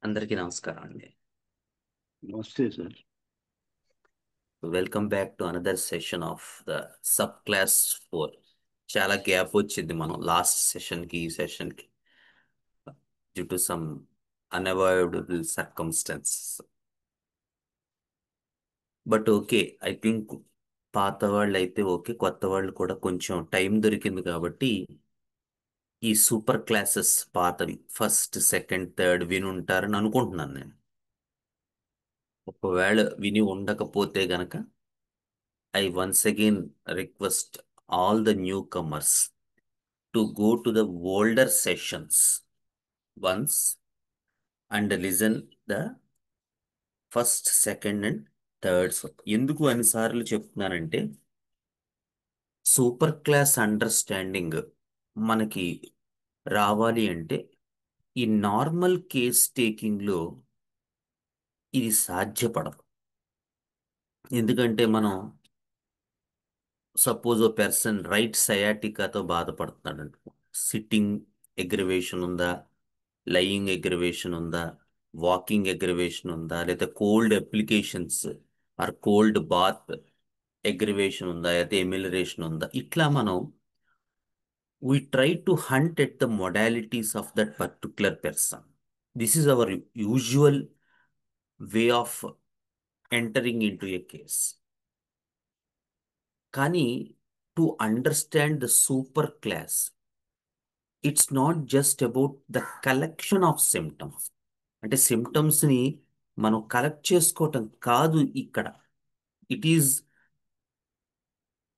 అందరికీ నమస్కారం అండి. నమస్తే sir. Welcome back to another session of the sub class 4. చాలా గ్యాప్ వచ్చింది మనం లాస్ట్ సెషన్కి ఈ సెషన్కి due to some unavoidable circumstances. But okay, I think పాత వాళ్ళు అయితే ఓకే, కొత్త వాళ్ళు కూడా కొంచెం టైం దొరికింది కాబట్టి ఈ సూపర్ క్లాసెస్ పాతవి ఫస్ట్ సెకండ్ థర్డ్ విని ఉంటారని అనుకుంటున్నాను నేను. ఒకవేళ విని ఉండకపోతే గనక I once again request all the newcomers to go to the older sessions once and listen the first, second and third. ఎందుకు అన్నిసార్లు చెప్తున్నానంటే సూపర్ క్లాస్ అండర్స్టాండింగ్ మనకి రావాలి అంటే ఈ నార్మల్ కేస్ టేకింగ్లో ఇది సాధ్యపడదు. ఎందుకంటే మనం సపోజ్ ఓ పర్సన్ రైట్ సయాటికాతో బాధపడుతున్నాడు. సిట్టింగ్ ఎగ్రివేషన్ ఉందా, లయింగ్ ఎగ్రివేషన్ ఉందా, వాకింగ్ ఎగ్రివేషన్ ఉందా, లేదా cold applications or cold bath aggravation ఉందా, అయితే ఎమిలరేషన్ ఉందా, ఇట్లా మనం we try to hunt at the modalities of that particular person. This is our usual way of entering into a case. కానీ to understand the super class, it's not just about the collection of symptoms. అంటే సిమ్టమ్స్ని మనం collect చేసుకోవటం కాదు ఇక్కడ. It is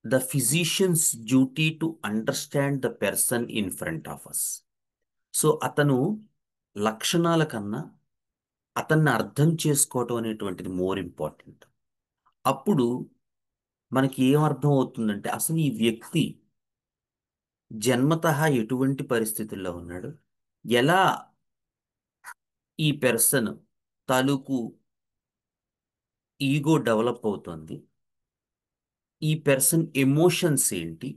the physician's duty to understand the person in front of us. So అతను లక్షణాల కన్నా అతన్ని అర్థం చేసుకోవటం అనేటువంటిది మోర్ ఇంపార్టెంట్. అప్పుడు మనకి ఏం అర్థం అవుతుందంటే అసలు ఈ వ్యక్తి జన్మతః ఎటువంటి పరిస్థితుల్లో ఉన్నాడు, ఎలా ఈ పెర్సన్ తాలూకు ఈగో డెవలప్ అవుతుంది, ఈ పెర్సన్ ఎమోషన్స్ ఏంటి,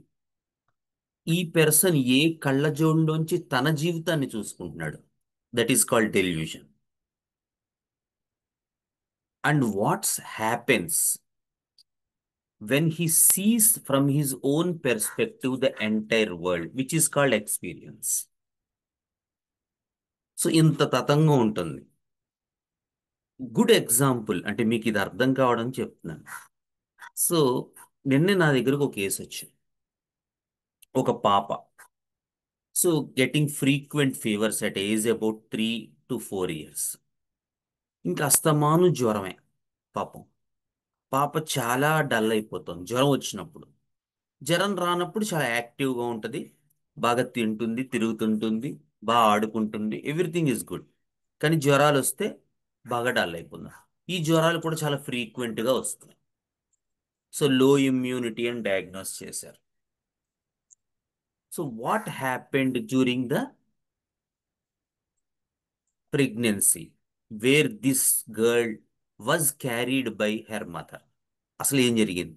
ఈ పెర్సన్ ఏ కళ్ళజోడులోంచి తన జీవితాన్ని చూసుకుంటున్నాడు, that is called delusion. And what's happens when he sees from his own perspective the entire world, which is called experience. So ఇంత తతంగం ఉంటుంది. గుడ్ ఎగ్జాంపుల్ అంటే మీకు ఇది అర్థం కావడం చెప్తున్నాను. సో నిన్నే నా దగ్గరకు ఒక కేసు వచ్చింది. ఒక పాప so getting frequent fevers at age about 3 to 4 years. ఇంకా అస్తమాను జ్వరమే. పాపం పాప చాలా డల్ అయిపోతుంది జ్వరం వచ్చినప్పుడు. జ్వరం రానప్పుడు చాలా యాక్టివ్గా ఉంటుంది, బాగా తింటుంది, తిరుగుతుంటుంది, బాగా ఆడుకుంటుంది, ఎవ్రీథింగ్ ఈజ్ గుడ్. కానీ జ్వరాలు వస్తే బాగా డల్ అయిపోతుంది. ఈ జ్వరాలు కూడా చాలా ఫ్రీక్వెంట్గా వస్తున్నాయి. సో లో ఇమ్యూనిటీ అని డయాగ్నోస్ చేశారు. So what happened during the pregnancy where this girl was carried by her mother? అసలు ఏం జరిగింది?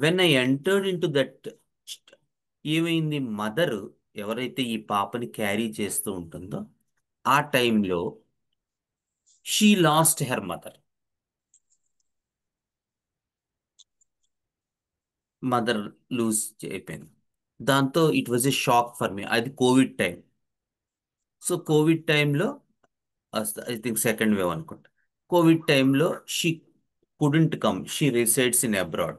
When I entered in to that, ఏమైంది? మదర్ ఎవరైతే ఈ పాపని క్యారీ చేస్తూ ఉంటుందో ఆ టైంలో she lost her mother. Mother lose అయిపోయింది. దాంతో it was a shock for me. అది కోవిడ్ టైం. సో కోవిడ్ టైంలో ఐ థింక్ సెకండ్ వేవ్ అనుకుంటా. కోవిడ్ టైంలో she couldn't come, she resides in abroad.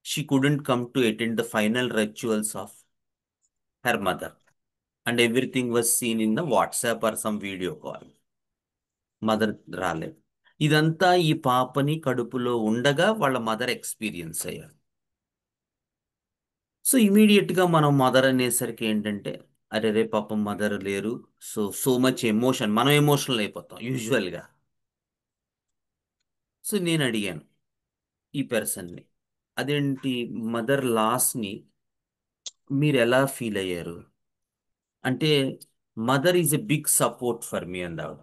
She couldn't come to attend the final rituals of her mother and everything was seen in the WhatsApp or some video call. Mother రాలేదు. ఇదంతా ఈ పాపని కడుపులో ఉండగా వాళ్ళ mother experience అయ్యారు. So ఇమీడియట్గా మనం మదర్ అనేసరికి ఏంటంటే అరే రే పాపం మదర్ లేరు. సో సో మచ్ ఎమోషన్, మనం ఎమోషనల్ అయిపోతాం యూజువల్గా. సో నేను అడిగాను ఈ పర్సన్ని, అదేంటి మదర్ లాస్ని మీరు ఎలా ఫీల్ అయ్యారు అంటే, mother is a big support for me అందావిడ.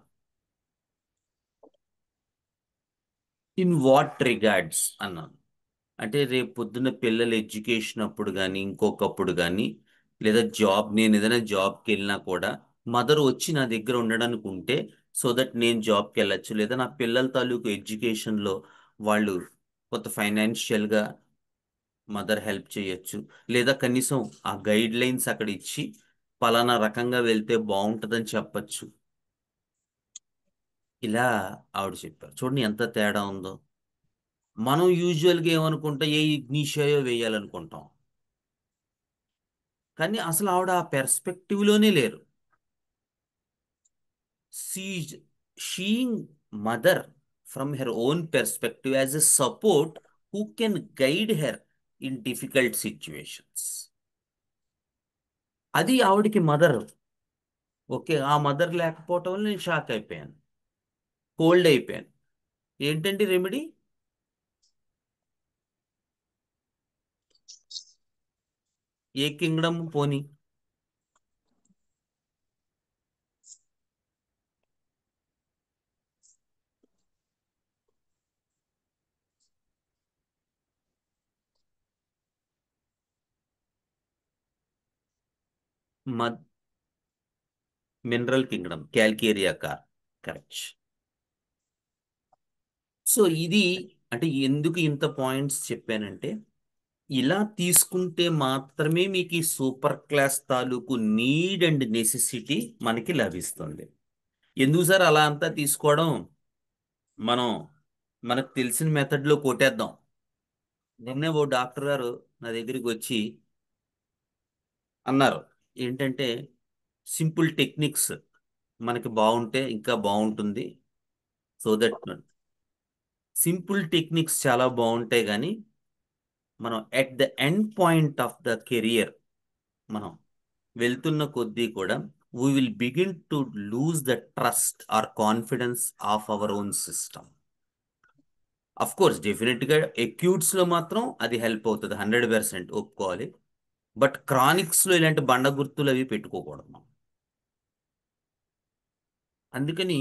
ఇన్ వాట్ రిగార్డ్స్ అన్నాను. అంటే రేపు పొద్దున్న పిల్లల ఎడ్యుకేషన్ అప్పుడు కానీ ఇంకొకప్పుడు కానీ, లేదా జాబ్, నేను ఏదైనా జాబ్కి వెళ్ళినా కూడా మదర్ వచ్చి నా దగ్గర ఉండడానికి ఉంటే సో దట్ నేను జాబ్కి వెళ్ళొచ్చు, లేదా నా పిల్లల తాలూకు ఎడ్యుకేషన్లో వాళ్ళు కొంత ఫైనాన్షియల్గా మదర్ హెల్ప్ చేయొచ్చు, లేదా కనీసం ఆ గైడ్ లైన్స్ అక్కడ ఇచ్చి పలానా రకంగా వెళ్తే బాగుంటుందని చెప్పచ్చు. ఇలా ఆవిడ చెప్పారు. చూడండి ఎంత తేడా ఉందో. మనం యూజువల్గా ఏమనుకుంటాం, ఏ ఇగ్నిషియో వేయాలనుకుంటాం, కానీ అసలు ఆవిడ ఆ పెర్స్పెక్టివ్లోనే లేరు. Seeing mother from her own perspective as a support who can guide her in difficult situations. అది ఆవిడకి మదర్. ఓకే, ఆ మదర్ లేకపోవటం వల్ల నేను షాక్ అయిపోయాను, కోల్డ్ అయిపోయాను. ఏంటంటే రెమెడీ? ఏ కింగ్డమ్ పోనీ? మద్ mineral Kingdom, calcarea car. Correct. So ఇది అంటే ఎందుకు ఇంత పాయింట్స్ చెప్పానంటే, ఇలా తీసుకుంటే మాత్రమే మీకు ఈ సూపర్ క్లాస్ తాలూకు నీడ్ అండ్ నెసెసిటీ మనకి లభిస్తుంది. ఎందుకు సార్ అలా అంతా తీసుకోవడం, మనం మనకు తెలిసిన మెథడ్లో కొట్టేద్దాం. నిన్నే ఓ డాక్టర్ గారు నా దగ్గరికి వచ్చి అన్నారు ఏంటంటే, సింపుల్ టెక్నిక్స్ మనకి బాగుంటే ఇంకా బాగుంటుంది. సో దట్ సింపుల్ టెక్నిక్స్ చాలా బాగుంటాయి, కానీ మనం at the end point of the career మనం వెళ్తున్న కొద్దీ కూడా we will begin to lose the trust or confidence of our own system. Of course డెఫినెట్గా ఎక్యూట్స్లో మాత్రం అది హెల్ప్ అవుతుంది, 100% ఒప్పుకోవాలి. బట్ క్రానిక్స్లో ఇలాంటి బండ గుర్తులు అవి పెట్టుకోకూడదు మనం. అందుకని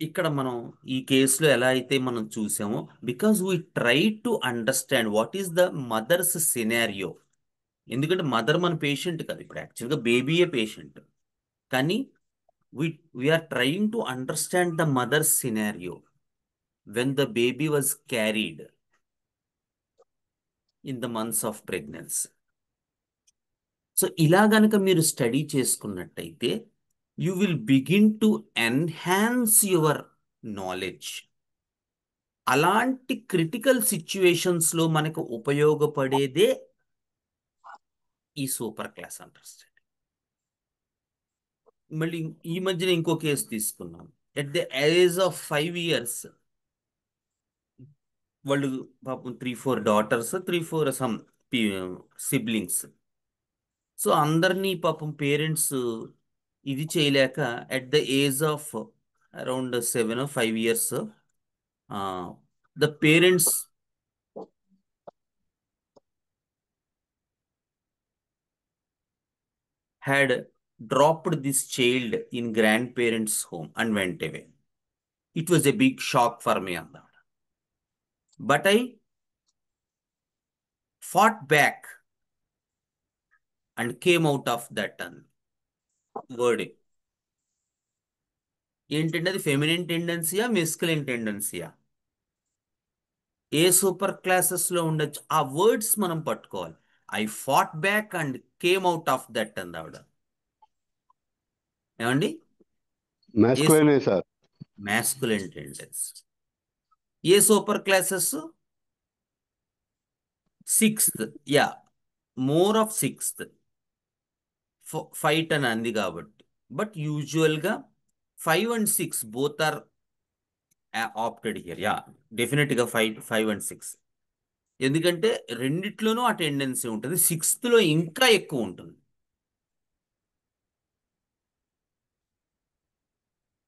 ఇక్కడ మనం ఈ కేసులో ఎలా అయితే మనం చూసామో, because we try to understand what is the mother's scenario. ఎందుకంటే మదర్ మన పేషెంట్ కాదు, ఇప్పుడు యాక్చువల్గా బేబీయే పేషెంట్. కానీ we we are trying to understand the mother's scenario when the baby was carried in the months of pregnancy. So ఇలా గనక మీరు స్టడీ చేసుకున్నట్టయితే you will begin to enhance your knowledge. అలాంటి క్రిటికల్ సిచ్యువేషన్స్లో మనకు ఉపయోగపడేదే ఈ సూపర్ క్లాస్ అండర్స్టాండింగ్. మళ్ళీ ఈ మధ్యన ఇంకో కేసు తీసుకున్నాం. At the age of 5 years వాళ్ళు పాపం 3-4 డాటర్స్, 3-4 సమ్ సిబ్లింగ్స్. సో అందరినీ పాపం పేరెంట్స్ ఇది చేయలేక at the age of around 7 or 5 years the parents had dropped this child in grandparents' home and went away. It was a big shock for me on that. But I fought back and came out of that wording. ఏంటంటే అది feminine టెండెన్సీయా, masculine టెండెన్సీయా? ఏ super క్లాసెస్లో ఉండొచ్చు, ఆ words మనం పట్టుకోవాలి. I fought back and came out of that అంది ఆవిడ. ఏమండి? మాస్కులైనే సార్. Masculine tendency. ఏ super classes? 6th, yeah, more of 6th. Fight అని అంది కాబట్టి. బట్ యూజువల్గా 5 and 6 both are opted here. Yeah, డెఫినెట్గా 5 and 6. ఎందుకంటే రెండిట్లోనూ ఆ టెండెన్సీ ఉంటుంది, 6th ఇంకా ఎక్కువ ఉంటుంది.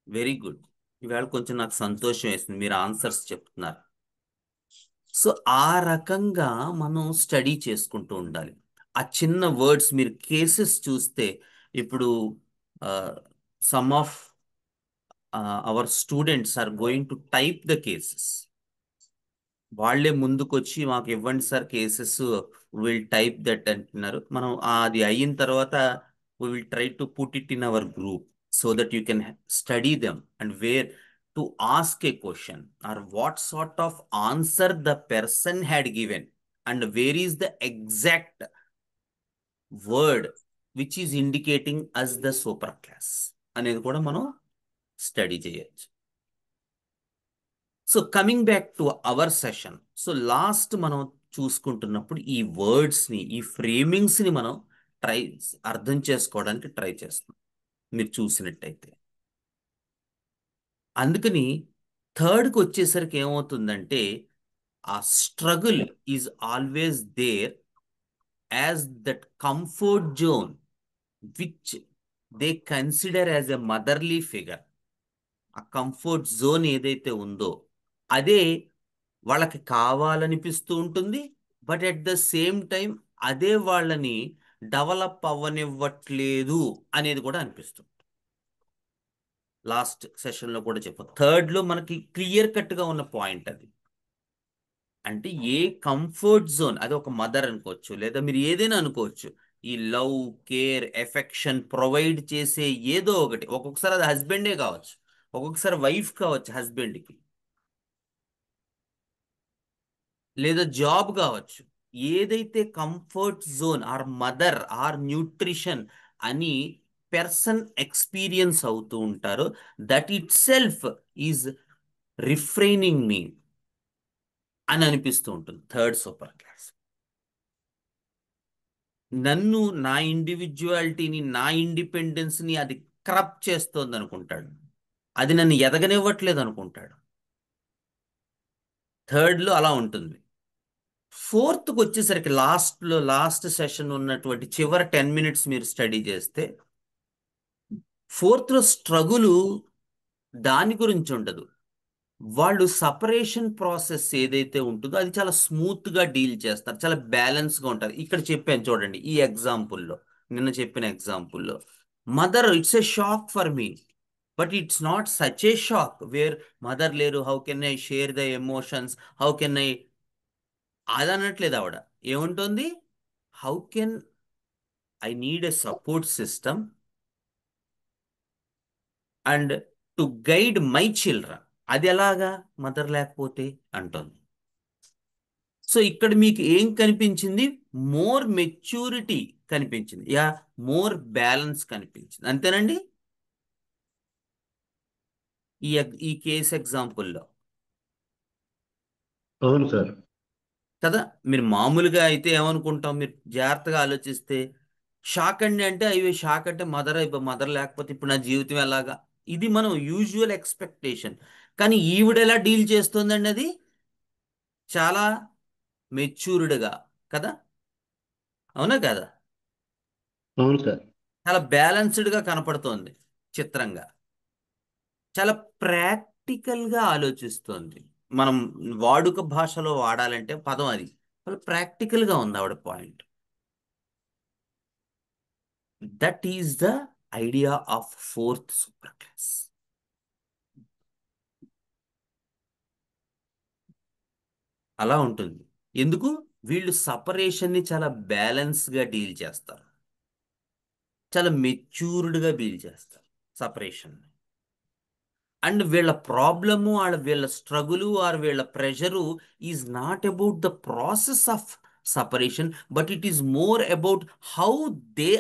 Very good. ఇవాళ కొంచెం నాకు సంతోషం వేసింది, మీరు ఆన్సర్స్ చెప్తున్నారు. సో ఆ రకంగా మనం స్టడీ చేసుకుంటూ ఉండాలి. ఆ చిన్న వర్డ్స్ మీరు కేసెస్ చూస్తే, ఇప్పుడు some of our students are going to type the cases. వాళ్ళే ముందుకొచ్చి మాకు ఇవ్వండి sir cases, will type that అంటున్నారు. మనం అది అయిన తర్వాత we will try to put it in our group. so that you can study them and where to ask a question or what sort of answer the person had given and where is the exact word which is indicating as the super class అనేది కూడా మనం study చేయొచ్చు. So coming back to our session, so last మనం చూసుకుంటున్నప్పుడు ఈ వర్డ్స్ని, ఈ ఫ్రేమింగ్స్ని మనం try అర్థం చేసుకోవడానికి ట్రై చేస్తాం మీరు చూసినట్టయితే. అందుకని థర్డ్కి వచ్చేసరికి ఏమవుతుందంటే ఆ struggle is always there as that comfort zone which they consider as a motherly figure. ఆ కంఫర్ట్ జోన్ ఏదైతే ఉందో అదే వాళ్ళకి కావాలనిపిస్తూ ఉంటుంది, but at the same time అదే వాళ్ళని డెవలప్ అవ్వనివ్వట్లేదు అనేది కూడా అనిపిస్తుంది. లాస్ట్ సెషన్లో కూడా చెప్పాం, థర్డ్లో మనకి క్లియర్ కట్గా ఉన్న పాయింట్ అది. అంటే ఏ కంఫర్ట్ జోన్, అది ఒక మదర్ అనుకోవచ్చు లేదా మీరు ఏదైనా అనుకోవచ్చు, ఈ లవ్, కేర్, ఎఫెక్షన్ ప్రొవైడ్ చేసే ఏదో ఒకటి, ఒక్కొక్కసారి అది హస్బెండే కావచ్చు, ఒక్కొక్కసారి వైఫ్ కావచ్చు హస్బెండ్కి, లేదా జాబ్ కావచ్చు. ఏదైతే comfort zone or mother or nutrition అని పర్సన్ ఎక్స్పీరియన్స్ అవుతూ ఉంటారో that itself is refraining me అని అనిపిస్తూ ఉంటుంది థర్డ్ సూపర్ క్లాస్. నన్ను, నా ఇండివిజువాలిటీని, నా ఇండిపెండెన్స్ని అది కరప్ట్ చేస్తోంది అనుకుంటాడు, అది నన్ను ఎదగనివ్వట్లేదు అనుకుంటాడు. థర్డ్లో అలా ఉంటుంది. ఫోర్త్కి వచ్చేసరికి లాస్ట్ సెషన్ ఉన్నటువంటి చివరి 10 minutes మీరు స్టడీ చేస్తే ఫోర్త్లో స్ట్రగులు దాని గురించి ఉండదు. వాళ్ళు సపరేషన్ ప్రాసెస్ ఏదైతే ఉంటుందో అది చాలా స్మూత్గా డీల్ చేస్తారు, చాలా బ్యాలెన్స్గా ఉంటారు. ఇక్కడ చెప్పాను చూడండి, ఈ ఎగ్జాంపుల్లో, నిన్న చెప్పిన ఎగ్జాంపుల్లో mother it's a shock for me, but it's not such a shock where mother లేరు, how can I share the emotions, how can I, అది అనట్లేదు ఆవిడ. ఏముంటుంది, how can I need a support system and to guide my children. అది ఎలాగా mother లేకపోతే అంటుంది. So ఇక్కడ మీకు ఏం కనిపించింది, మోర్ మెచ్యూరిటీ కనిపించింది, యా మోర్ బ్యాలెన్స్ కనిపించింది, అంతేనండి ఈ కేస్ ఎగ్జాంపుల్లో. అవును సార్. కదా, మీరు మామూలుగా అయితే ఏమనుకుంటాం, మీరు జాగ్రత్తగా ఆలోచిస్తే షాక్ అండి అంటే, అయ్యో షాక్ అంటే మదర్ లేకపోతే ఇప్పుడు నా జీవితం ఎలాగా, ఇది మనం యూజువల్ ఎక్స్పెక్టేషన్. కానీ ఈవిడ ఎలా డీల్ చేస్తుందండి, అది చాలా మెచ్యూర్డ్గా, కదా, అవునా కదా, అవును సార్. చాలా బ్యాలెన్స్డ్గా కనపడుతోంది, చిత్రంగా చాలా ప్రాక్టికల్గా ఆలోచిస్తోంది. మనం వాడుక భాషలో వాడాలంటే పదం అది, చాలా ప్రాక్టికల్గా ఉంది ఆవిడ point. That is the idea of fourth super class. అలా ఉంటుంది. ఎందుకు, వీళ్ళు సపరేషన్ని చాలా బ్యాలెన్స్గా డీల్ చేస్తారు, చాలా మెచ్యూర్డ్గా డీల్ చేస్తారు సపరేషన్. అండ్ వీళ్ళ ప్రాబ్లము, వీళ్ళ స్ట్రగులు ఆర్ వీళ్ళ pressure is not about the process of separation, but it is more about how they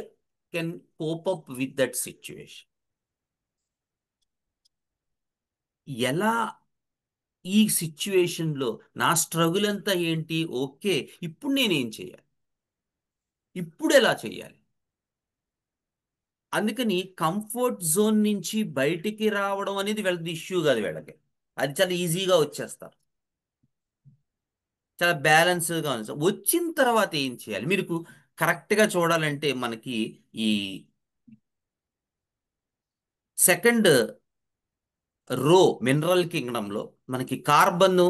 can cope up with that situation. ఎలా ఈ సిచ్యువేషన్లో నా స్ట్రగుల్ అంతా ఏంటి, ఓకే ఇప్పుడు నేనేం చేయాలి, ఇప్పుడు ఎలా చేయాలి. అందుకని కంఫర్ట్ జోన్ నుంచి బయటికి రావడం అనేది వీళ్ళది ఇష్యూ కాదు, వీళ్ళకి అది చాలా ఈజీగా వచ్చేస్తారు, చాలా బ్యాలెన్స్డ్గా ఉంది. వచ్చిన తర్వాత ఏం చేయాలి, మీరు కరెక్ట్గా చూడాలంటే మనకి ఈ సెకండ్ రో మినరల్ కింగ్డంలో మనకి carbon,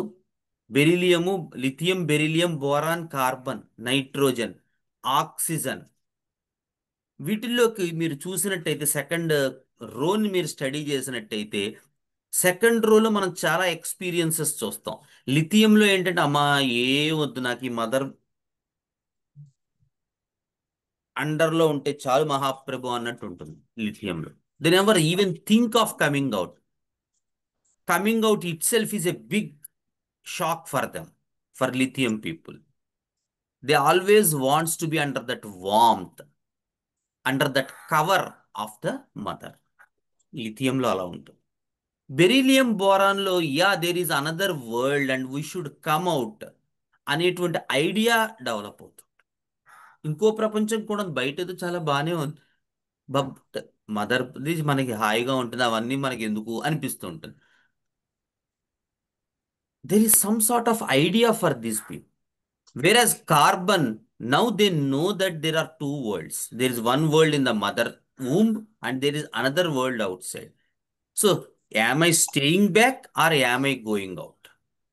beryllium, lithium, beryllium, boron, carbon, nitrogen, oxygen, వీటిల్లోకి మీరు చూసినట్టయితే సెకండ్ రోని మీరు స్టడీ చేసినట్టయితే సెకండ్ రోలో మనం చాలా ఎక్స్పీరియన్సెస్ చూస్తాం. లిథియంలో ఏంటంటే, అమ్మా ఏ వద్దు నాకు ఈ మదర్ అండర్లో ఉంటే చాలు మహాప్రభు అన్నట్టు ఉంటుంది లిథియంలో. They never even think of coming out. Coming out itself is a big shock for them, for lithium people. They always wants to be under that warmth, under that cover of the mother. లిథియంలో అలా ఉంటుంది. Beryllium బోరాన్లో there is another world and we should come out అనేటువంటి idea develop అవుతుంది. ఇంకో ప్రపంచం కూడా ఉంది. బయట ఏదో చాలా బాగానే ఉంది, బట్ మదర్ మనకి హాయిగా ఉంటుంది, అవన్నీ మనకి ఎందుకు అనిపిస్తూ ఉంటుంది. There is some sort of idea for these people. Whereas carbon, now they know that there are two worlds. There is one world in the mother womb and there is another world outside. So, am I staying back or am I going out?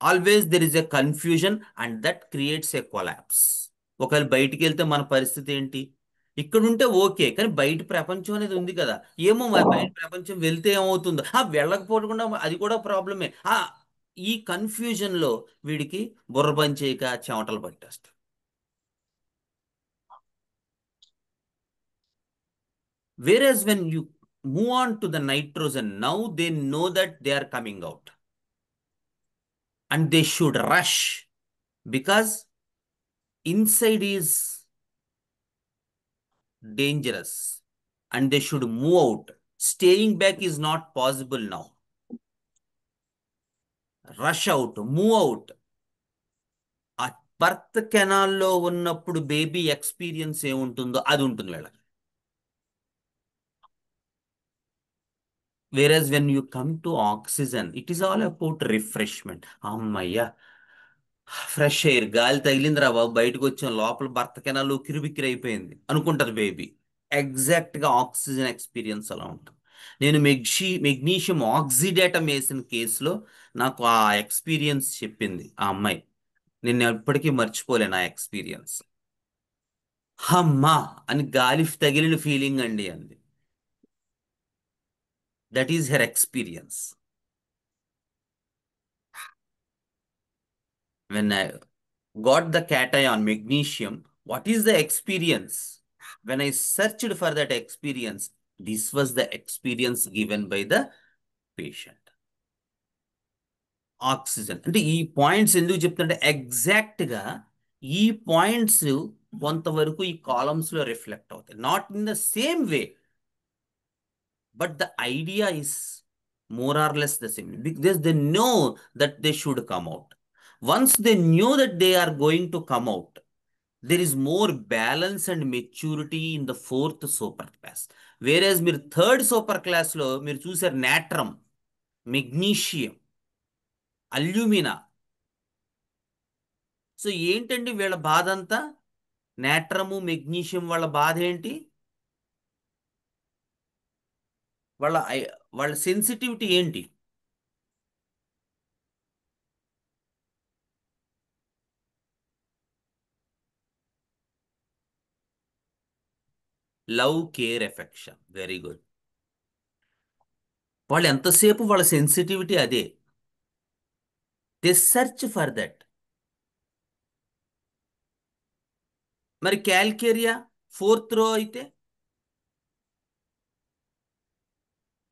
Always there is a confusion and that creates a collapse. ఒకవేళ బయటికి వెళ్తే మన పరిస్థితి ఏంటి? ఇక్కడ ఉంటే okay, కానీ బయట ప్రపంచం అనేది ఉంది కదా, ఏమో మరి బయట ప్రపంచం వెళ్తే ఏమవుతుందో, వెళ్ళకపోకుండా అది కూడా ప్రాబ్లమే. ఈ కన్ఫ్యూజన్ లో వీడికి బుర్ర పని చేయక చెమటలు పట్టేస్తాయి. Whereas when you move on to the nitrogen, now they know that they are coming out and they should rush because inside is dangerous and they should move out. Staying back is not possible now. Rush out, move out. ఆ birth కెనాల్లో ఉన్నప్పుడు baby experience ఏముంటుందో అది ఉంటుంది వీళ్ళకి. Whereas when you come to oxygen, it is all about refreshment. అమ్మయ్యా, fresh air, గాలి తగిలిందిరా బాబు, బయటకు వచ్చాం, లోపల భర్త కెనాలు కిరిబిక్కిరి అయిపోయింది అనుకుంటది బేబీ. ఎగ్జాక్ట్ గా ఆక్సిజన్ ఎక్స్పీరియన్స్ అలా ఉంటుంది. నేను మెగ్నీషియం ఆక్సిడేటం వేసిన కేసులో నాకు ఆ ఎక్స్పీరియన్స్ చెప్పింది ఆ అమ్మాయి. నేను ఎప్పటికీ మర్చిపోలేను ఆ ఎక్స్పీరియన్స్. అమ్మా అని గాలి తగిలిన ఫీలింగ్ అండి అంది. That is her experience. When I got the cation magnesium, what is the experience? When I searched for that experience, this was the experience given by the patient. Oxygen అంటే ఈ points ఎందుకు చెప్తుంటే exact గా ఈ points కొంతవరకు ఈ columns లో reflect అవుతాయి. Not in the same way, but the idea is more or less the same because they know that they should come out. Once they knew that they are going to come out, there is more balance and maturity in the fourth super class. Whereas మీరు third super class లో మీరు చూసారు natrum, magnesium, alumina. So ఏంటండి వీళ్ళ బాధ అంతా? నాట్రము magnesium వాళ్ళ బాధ ఏంటి? వాళ్ళ సెన్సిటివిటీ ఏంటి? Love, care, affection. Very good. వాళ్ళు ఎంతసేపు వాళ్ళ సెన్సిటివిటీ అదే. They search for that. మరి క్యాల్కేరియా ఫోర్త్ రో అయితే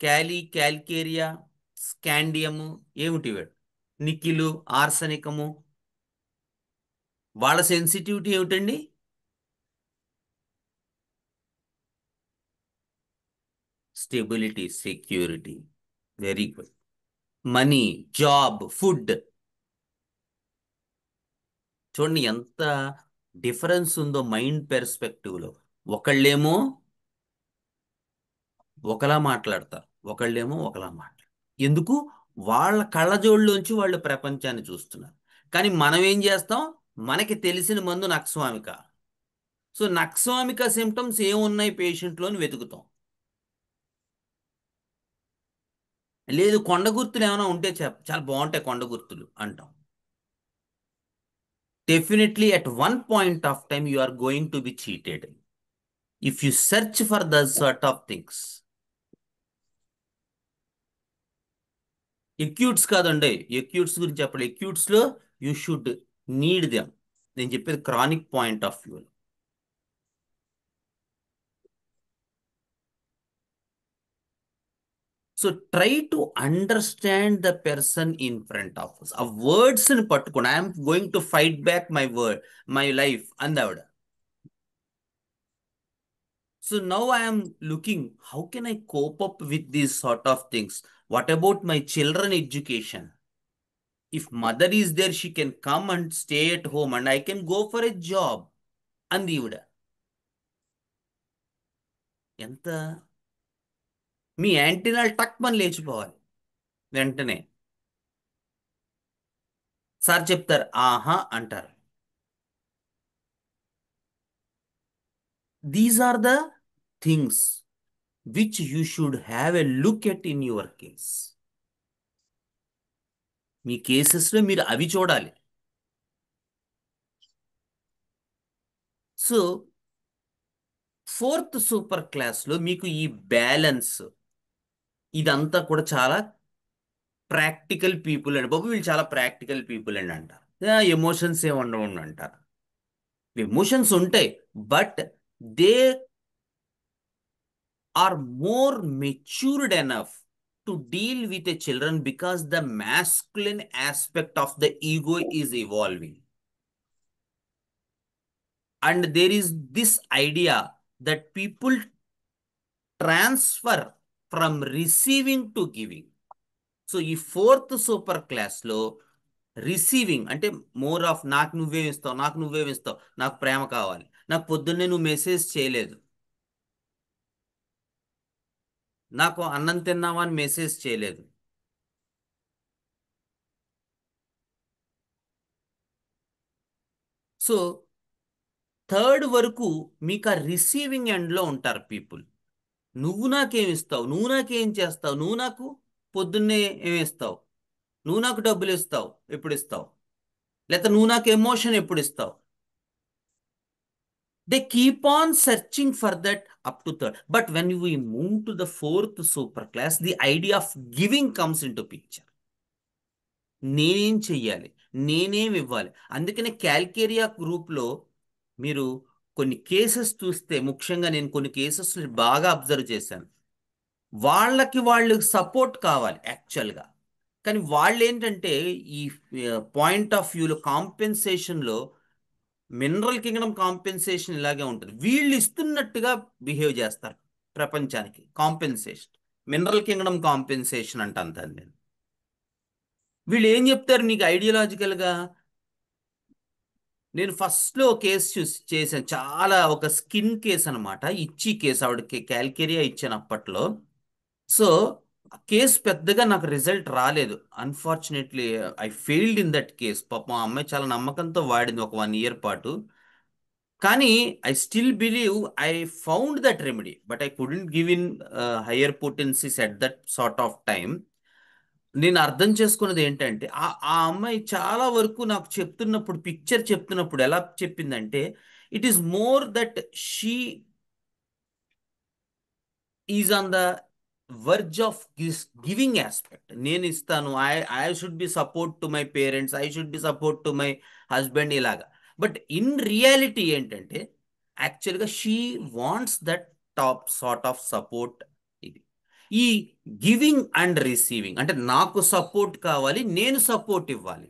క్యాల్కేరియా, స్కాండియము, ఏమిటి వీడు, నికిలు, ఆర్సనికము, వాళ్ళ సెన్సిటివిటీ ఏమిటండి? Stability, security. Very good. Money, job, food. చూడండి ఎంత డిఫరెన్స్ ఉందో మైండ్ పెర్స్పెక్టివ్లో. ఒకళ్ళేమో ఒకలా మాట్లాడతారు, ఒకళ్ళేమో ఒకలా మాట్లాడతారు. ఎందుకు? వాళ్ళ కళ్ళజోళ్ళలోంచి వాళ్ళు ప్రపంచాన్ని చూస్తున్నారు. కానీ మనం ఏం చేస్తాం? మనకి తెలిసిన మందు నక్స్వామిక. సో నక్స్వామిక సిమ్టమ్స్ ఏమున్నాయి పేషెంట్లోని వెతుకుతాం. లేదు కొండ గుర్తులు ఏమైనా ఉంటే చాలా బాగుంటాయి కొండ గుర్తులు అంటాం. Definitely at one point of time you are going to be cheated if you search for those sort of things. ఎక్యూట్స్ కాదండి, ఎక్యూట్స్ గురించి చెప్పాలి. ఎక్యూట్స్ లో యూ షుడ్ నీడ్ దెమ్. నేను చెప్పేది chronic point of view. So try to understand the person in front of us. ఆ words ని పట్టుకోండి. I'm going to fight back my life అంది ఆవిడ. So now I'm looking how can I cope up with these sort of things. What about my children education? If mother is there she can come and stay at home and I can go for a job అంది ఈవిడ. ఎంత మీ యాంటీనాలు టక్ మని లేచిపోవాలి వెంటనే. Sir చెప్తారు, ఆహా అంటారు. These are the things which you should have a look at in your case. మీ కేసెస్లో మీరు అవి చూడాలి. సో ఫోర్త్ సూపర్ క్లాస్లో మీకు ఈ బ్యాలెన్స్ ఇదంతా కూడా చాలా ప్రాక్టికల్ పీపుల్ అండి బాబు, వీళ్ళు చాలా ప్రాక్టికల్ పీపుల్ అండి అంటారు. ఎమోషన్స్ ఏ ఉండవు అంటారు. ఎమోషన్స్ ఉంటాయి, but they are more matured enough to deal with the children because the masculine aspect of the ego is evolving. And there is this idea that people transfer from receiving to giving. So ఈ fourth super క్లాస్లో receiving అంటే more of నాకు నువ్వే ఇస్తావు, నాకు నువ్వే ఇస్తావు, నాకు ప్రేమ కావాలి, నాకు పొద్దున్నే నువ్వు మెసేజ్ చేయలేదు, నాకు అన్నం తిన్నావా అని మెసేజ్ చేయలేదు. సో థర్డ్ వరకు మీకు ఆ రిసీవింగ్ ఎండ్లో ఉంటారు పీపుల్. నువ్వు నాకేమిస్తావు, నువ్వు నాకేం చేస్తావు, నువ్వు నాకు పొద్దున్నే ఏమిస్తావు, నువ్వు నాకు డబ్బులు ఇస్తావు ఎప్పుడు ఇస్తావు, లేకపోతే నువ్వు నాకు ఎమోషన్ ఎప్పుడు ఇస్తావు. They keep on searching for that up to third. But when you move to the fourth super class, the idea of giving comes in to picture. నేనేం చెయ్యాలి, నేనేం ఇవ్వాలి. అందుకనే క్యాల్కేరియా గ్రూప్లో మీరు కొన్ని కేసెస్ చూస్తే, ముఖ్యంగా నేను కొన్ని కేసెస్ బాగా అబ్జర్వ్ చేశాను. వాళ్ళు సపోర్ట్ కావాలి యాక్చువల్గా, కానీ వాళ్ళు ఏంటంటే ఈ పాయింట్ ఆఫ్ వ్యూలో కాంపెన్సేషన్లో మినరల్ కింగ్డమ్ కాంపెన్సేషన్ ఇలాగే ఉంటుంది. వీళ్ళు ఇస్తున్నట్టుగా బిహేవ్ చేస్తారు ప్రపంచానికి. కాంపెన్సేషన్, మినరల్ కింగ్డమ్ కాంపెన్సేషన్ అంటాను దాన్ని నేను. వీళ్ళు ఏం చెప్తారు నీకు ఐడియాలజికల్గా? నేను ఫస్ట్లో కేసు చేశాను, చాలా ఒక స్కిన్ కేసు అనమాట, ఇచ్చి కేసు. ఆవిడకి క్యాల్కేరియా ఇచ్చాను అప్పట్లో. సో ఆ కేసు పెద్దగా నాకు రిజల్ట్ రాలేదు. Unfortunately I failed in that case. పాపం ఆ అమ్మాయి చాలా నమ్మకంతో వాడింది ఒక 1 year పాటు. కానీ I still believe I found that remedy, but I couldn't give in higher potencies at that sort of time. నేను అర్థం చేసుకున్నది ఏంటంటే ఆ అమ్మాయి చాలా వరకు నాకు చెప్తున్నప్పుడు, పిక్చర్ చెప్తున్నప్పుడు ఎలా చెప్పిందంటే, it is more that she is on the verge of giving aspect. నేను ఇస్తాను, I should B support to my parents, I should B support to my husband ఇలాగా. బట్ ఇన్ రియాలిటీ ఏంటంటే యాక్చువల్గా she wants that top sort of support. ఇది ఈ giving and receiving అంటే నాకు support కావాలి, నేను సపోర్ట్ ఇవ్వాలి.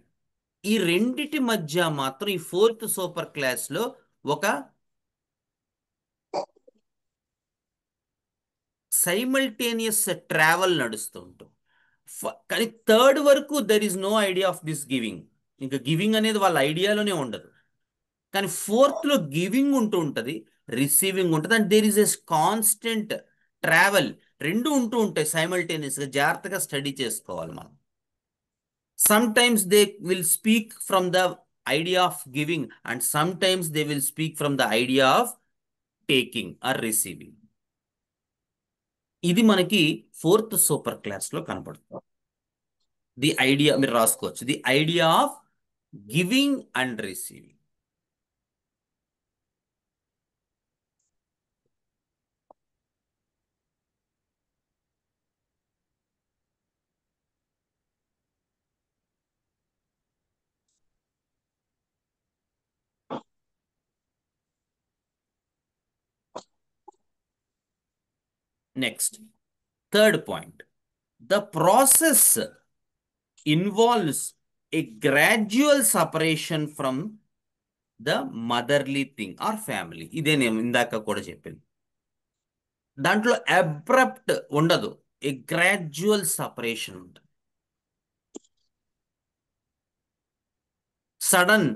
ఈ రెండిటి మధ్య మాత్రం ఈ ఫోర్త్ సూపర్ క్లాస్లో ఒక సైమల్టేనియస్ ట్రావెల్ నడుస్తూ ఉంటుంది. కానీ థర్డ్ వరకు there is no idea of this giving. ఇంకా గివింగ్ అనేది వాళ్ళ ఐడియాలోనే ఉండదు. కానీ ఫోర్త్లో గివింగ్ ఉంటూ ఉంటుంది, రిసీవింగ్ ఉంటుంది, and there is a constant travel. రెండు ఉంటూ ఉంటాయి సైమల్టేనియస్గా. జాగ్రత్తగా స్టడీ చేసుకోవాలి మనం. Sometimes they will speak from the idea of giving, and sometimes they will speak from the idea of taking or receiving. ఇది మనకి ఫోర్త్ సూపర్ క్లాస్లో కనపడుతుంది. ది ఐడియా మీరు రాసుకోవచ్చు, the idea of giving and receiving. Next third point, the process involves A gradual separation from the motherly thing or family. ఇదే నేను ఇందాక కూడా చెప్పింది. దాంట్లో అబ్రప్ట్ ఉండదు, ఏ గ్రాడ్యువల్ సపరేషన్ ఉంటుంది. సడన్,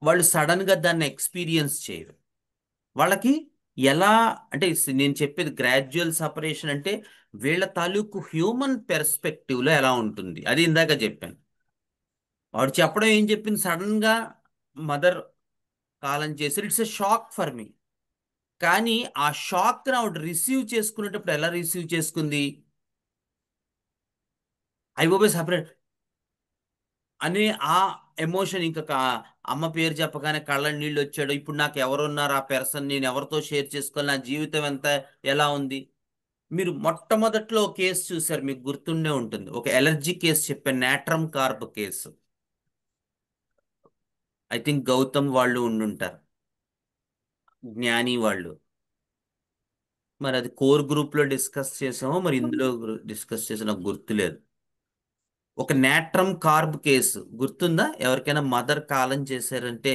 వాళ్ళు సడన్ గా దాన్ని ఎక్స్పీరియన్స్ చేయరు. వాళ్ళకి ఎలా అంటే నేను చెప్పేది గ్రాడ్యువల్ సపరేషన్ అంటే వీళ్ళ తాలూకు హ్యూమన్ పెర్స్పెక్టివ్ లో ఎలా ఉంటుంది అది ఇందాక చెప్పాను. వాడు చెప్పడం ఏం చెప్పింది, సడన్ గా మదర్ కాలం చేశారు, ఇట్స్ ఎ షాక్ ఫర్ మీ. కానీ ఆ షాక్ ని ఆవిడ రిసీవ్ చేసుకునేటప్పుడు ఎలా రిసీవ్ చేసుకుంది, అయిపోయి సపరేట్ అనే ఆ ఎమోషన్. ఇంకా అమ్మ పేరు చెప్పగానే కళ్ళ నీళ్ళు వచ్చాడు, ఇప్పుడు నాకు ఎవరున్నారు, ఆ పర్సన్ నేను ఎవరితో షేర్ చేసుకోవాలి, నా జీవితం ఎంత ఎలా ఉంది. మీరు మొట్టమొదట్లో కేసు చూసారు, మీకు గుర్తుండే ఉంటుంది, ఒక ఎలర్జీ కేసు చెప్పాను, natrum carb case. I think Gautam వాళ్ళు ఉండుంటారు, జ్ఞాని వాళ్ళు. మరి అది కోర్ గ్రూప్ లో డిస్కస్ చేసామో మరి ఇందులో డిస్కస్ చేసా నాకు గుర్తులేదు. ఒక నాట్రమ్ కార్బ్ కేసు గుర్తుందా ఎవరికైనా, మదర్ కాలం చేశారంటే.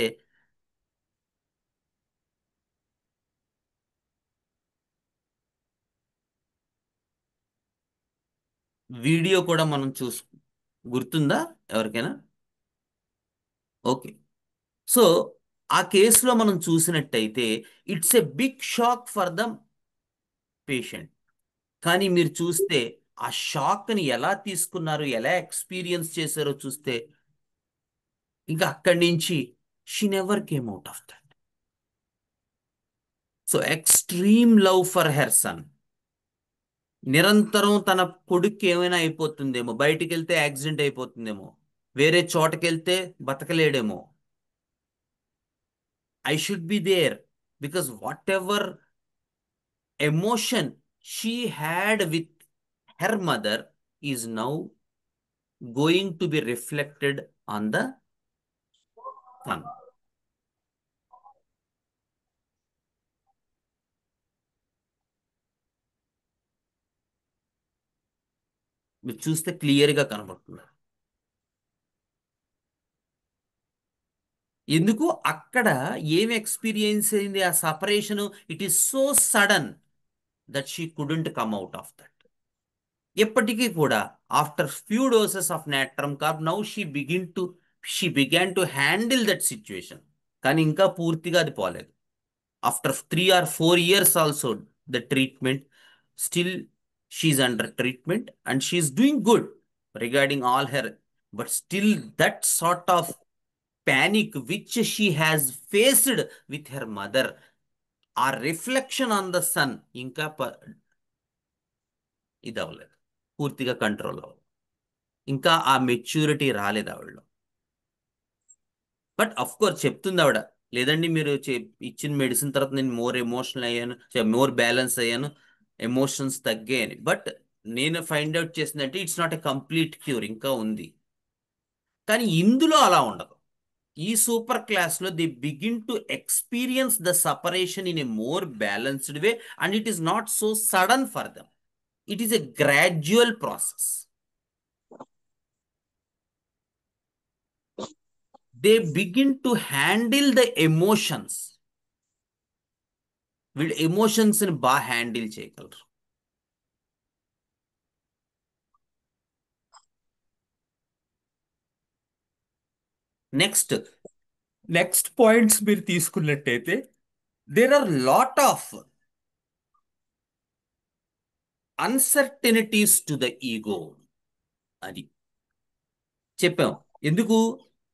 వీడియో కూడా మనం గుర్తుందా ఎవరికైనా? ఓకే. సో ఆ కేసులో మనం చూసినట్టయితే it's a big shock for the patient. కానీ మీరు చూస్తే ఆ షాక్ని ఎలా తీసుకున్నారు, ఎలా ఎక్స్పీరియన్స్ చేశారో చూస్తే ఇంకా అక్కడి నుంచి she never came out of that. So extreme love for her son. నిరంతరం తన కొడుక్కి ఏమైనా అయిపోతుందేమో, బయటికి వెళ్తే యాక్సిడెంట్ అయిపోతుందేమో, వేరే చోటకి వెళ్తే బతకలేడేమో, I should be there because whatever emotion she had with her mother is now going to be reflected on the son. మీరు చూస్తే క్లియర్గా కనబడుతుంది. ఎందుకు అక్కడ ఏమి ఎక్స్పీరియన్స్ అయింది ఆ separation, it is so sudden that she couldn't come out of that. ఎప్పటికీ కూడా after few doses of natrum carb now she began to handle that situation. కానీ ఇంకా పూర్తిగా అది పోలేదు. After 3 or 4 years also the treatment, still she's under treatment and she's doing good regarding all her. But still that sort of panic which she has faced with her mother, ఆ reflection on the sun ఇంకా ఇది అవ్వలేదు, పూర్తిగా control అవ్వలేదు, ఇంకా ఆ maturity రాలేదు ఆవిడలో. But of course చెప్తుంది ఆవిడ, లేదండి మీరు ఇచ్చిన మెడిసిన్ తర్వాత నేను మోర్ ఎమోషనల్ అయ్యాను, మోర్ బ్యాలెన్స్ అయ్యాను, ఎమోషన్స్ తగ్గాయని. బట్ నేను ఫైండ్ అవుట్ చేసిందంటే it's not a complete cure, ఇంకా ఉంది. కానీ ఇందులో అలా ఉండదు. ఈ సూపర్ క్లాస్ లో the begin to experience the separation in a more balanced way and it is not so sudden for them. It is a gradual process. They begin to handle the emotions. వీళ్ళు emotions ని బాగా handle చేయగలరు. Next next points మీరు తీసుకున్నట్టయితే there are lot of uncertainties to the ego. అది చెప్పాం ఎందుకు,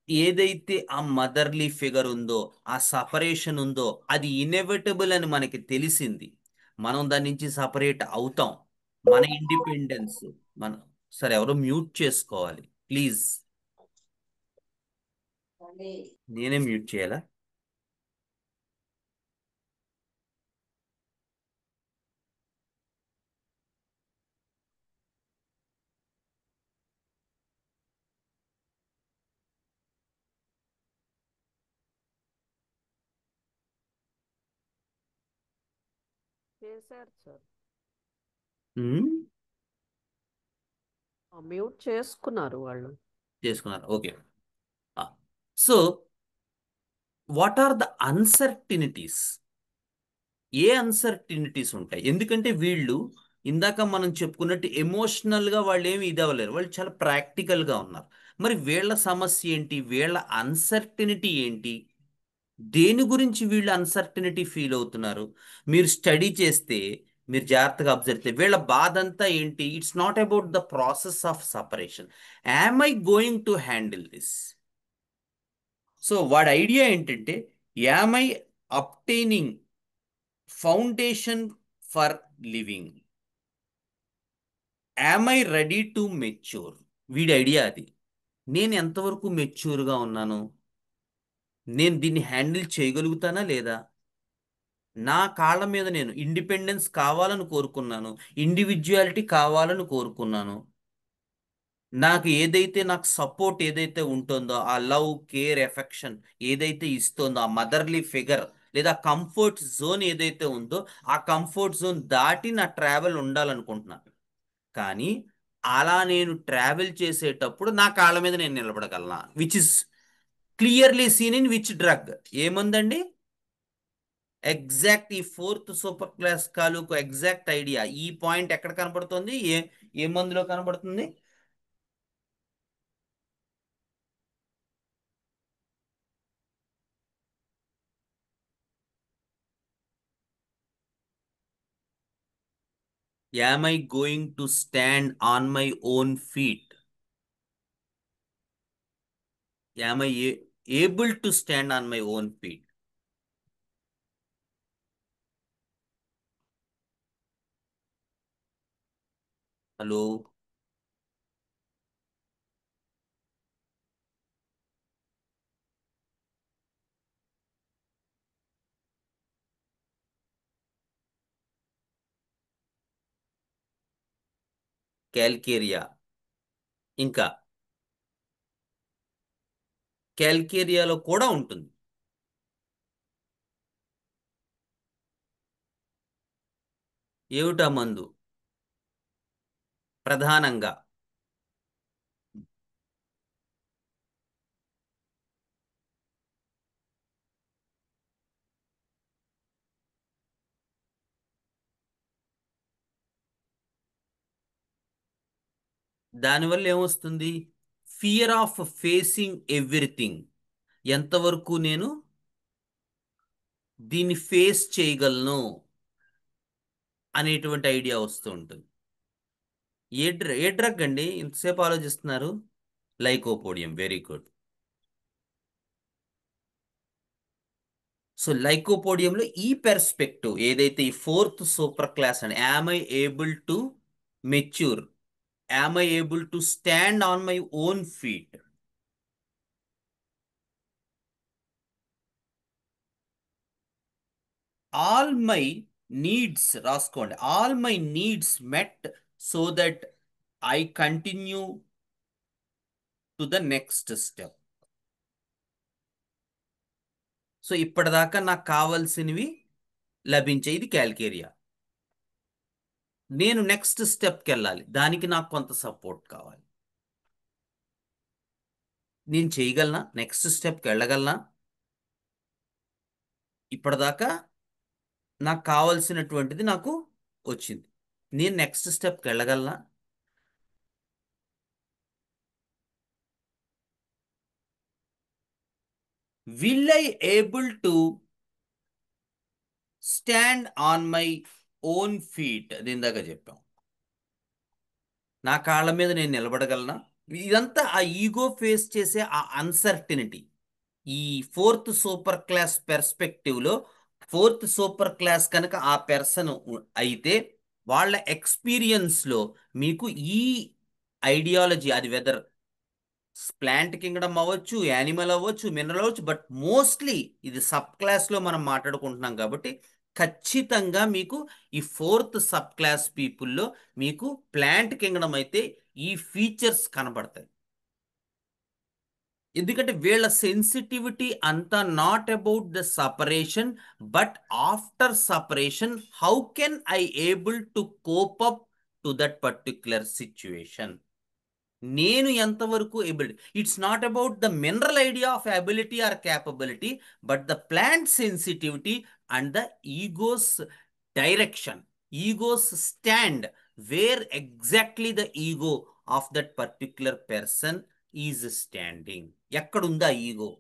ఏదైతే ఆ మదర్లీ ఫిగర్ ఉందో, ఆ సపరేషన్ ఉందో అది ఇన్ఎవిటబుల్ అని మనకి తెలిసింది. మనం దాని నుంచి సపరేట్ అవుతాం. మన ఇండిపెండెన్స్ మన. సరే ఎవరో మ్యూట్ చేసుకోవాలి ప్లీజ్. నేనే మ్యూట్ చేయాలా? చేశారు సార్. ఉమ్, మ్యూట్ చేసుకున్నారు వాళ్ళు. చేసుకున్నారు, okay. So what are the uncertainties? ఏ అన్సర్టినిటీస్ ఉంటాయి? ఎందుకంటే వీళ్ళు ఇందాక మనం చెప్పుకున్నట్టు ఎమోషనల్గా వాళ్ళు ఏమి ఇది అవ్వలేరు, వాళ్ళు చాలా ప్రాక్టికల్గా ఉన్నారు. మరి వీళ్ళ సమస్య ఏంటి, వీళ్ళ అన్సర్టినిటీ ఏంటి, దేని గురించి వీళ్ళు అన్సర్టినిటీ ఫీల్ అవుతున్నారు? మీరు స్టడీ చేస్తే, మీరు జాగ్రత్తగా అబ్జర్వ్ చేస్తే వీళ్ళ బాధ అంతా ఏంటి? It's not about the process of separation. Yam I going to handle this? So వాడి ఐడియా ఏంటంటే, am I obtaining foundation for living, am I ready to mature? వీడి ఐడియా అది. నేను ఎంతవరకు మెచ్యూర్గా ఉన్నాను, నేను దీన్ని హ్యాండిల్ చేయగలుగుతానా లేదా, నా కాళ్ళ మీద నేను ఇండిపెండెన్స్ కావాలని కోరుకున్నాను, ఇండివిజువాలిటీ కావాలని కోరుకున్నాను, నాకు ఏదైతే నాకు సపోర్ట్ ఏదైతే ఉంటుందో, ఆ లవ్, కేర్, ఎఫెక్షన్ ఏదైతే ఇస్తుందో, ఆ మదర్లీ ఫిగర్ లేదా కంఫర్ట్ జోన్ ఏదైతే ఉందో, ఆ కంఫర్ట్ జోన్ దాటి నా ట్రావెల్ ఉండాలనుకుంటున్నాను. కానీ అలా నేను ట్రావెల్ చేసేటప్పుడు నా కాళ్ళ మీద నేను నిలబడగలనా, which is clearly seen in which drug? ఏముందండి? ఎగ్జాక్ట్ ఈ ఫోర్త్ సూపర్ క్లాస్ తాలూకు ఎగ్జాక్ట్ ఐడియా ఈ పాయింట్ ఎక్కడ కనబడుతుంది, ఏ మందులో కనబడుతుంది? Am I going to stand on my own feet? Am I able to stand on my own feet? Hello? Calcarea. ఇంకా క్యాల్కేరియాలో కూడా ఉంటుంది. ఏమిటా మందు ప్రధానంగా? దానివల్ల ఏమొస్తుంది? Fear of facing everything. ఎంతవరకు నేను దీన్ని ఫేస్ చేయగలను అనేటువంటి ఐడియా వస్తూ ఉంటుంది. ఏ డ్రగ్ అండి ఇంతసేపు ఆలోచిస్తున్నారు? Lycopodium, very good. సో లైకోపోడియంలో ఈ పెర్స్పెక్టివ్ ఏదైతే ఈ ఫోర్త్ సూపర్ క్లాస్ అని, am I able to mature, am I able to stand on my own feet, all my needs, రాసుకోండి, all my needs met so that I continue to the next step. So ఇప్పటిదాకా నాకు కావాల్సినవి లభించే, ఇది calcarea. నేను next స్టెప్కి వెళ్ళాలి, దానికి నాకు కొంత సపోర్ట్ కావాలి. నేను చేయగలనా, నెక్స్ట్ స్టెప్కి వెళ్ళగలనా? ఇప్పటిదాకా నాకు కావలసినటువంటిది నాకు వచ్చింది, నేను నెక్స్ట్ స్టెప్కి వెళ్ళగలనా? Will I able to stand on my own feet? అది ఇందాక చెప్పాం, నా కాళ్ళ మీద నేను నిలబడగలనా? ఇదంతా ఆ ఈగో ఫేస్ చేసే ఆ అన్సర్టినిటీ. ఈ ఫోర్త్ సూపర్ క్లాస్ పెర్స్పెక్టివ్లో, ఫోర్త్ సూపర్ క్లాస్ కనుక ఆ పెర్సన్ అయితే, వాళ్ళ ఎక్స్పీరియన్స్లో మీకు ఈ ఐడియాలజీ, అది వెదర్ ప్లాంట్ కింగ్డమ్ అవ్వచ్చు, యానిమల్ అవ్వచ్చు, మినరల్ అవ్వచ్చు, బట్ మోస్ట్లీ ఇది సబ్ క్లాస్లో మనం మాట్లాడుకుంటున్నాం కాబట్టి ఖచ్చితంగా మీకు ఈ ఫోర్త్ సబ్ క్లాస్ పీపుల్లో మీకు ప్లాంట్ కింగ్డమ్ అయితే ఈ ఫీచర్స్ కనబడతాయి. ఎందుకంటే వీళ్ళ సెన్సిటివిటీ అంతా not about the separation, but after separation how can I able to cope up to that particular situation. నేను ఎంతవరకు ability. It's not about the mineral idea of ability or capability, but the plant sensitivity and the ego's direction, ego's stand, where exactly the ego of that particular person is standing. ఎక్కడుందా ఈగో?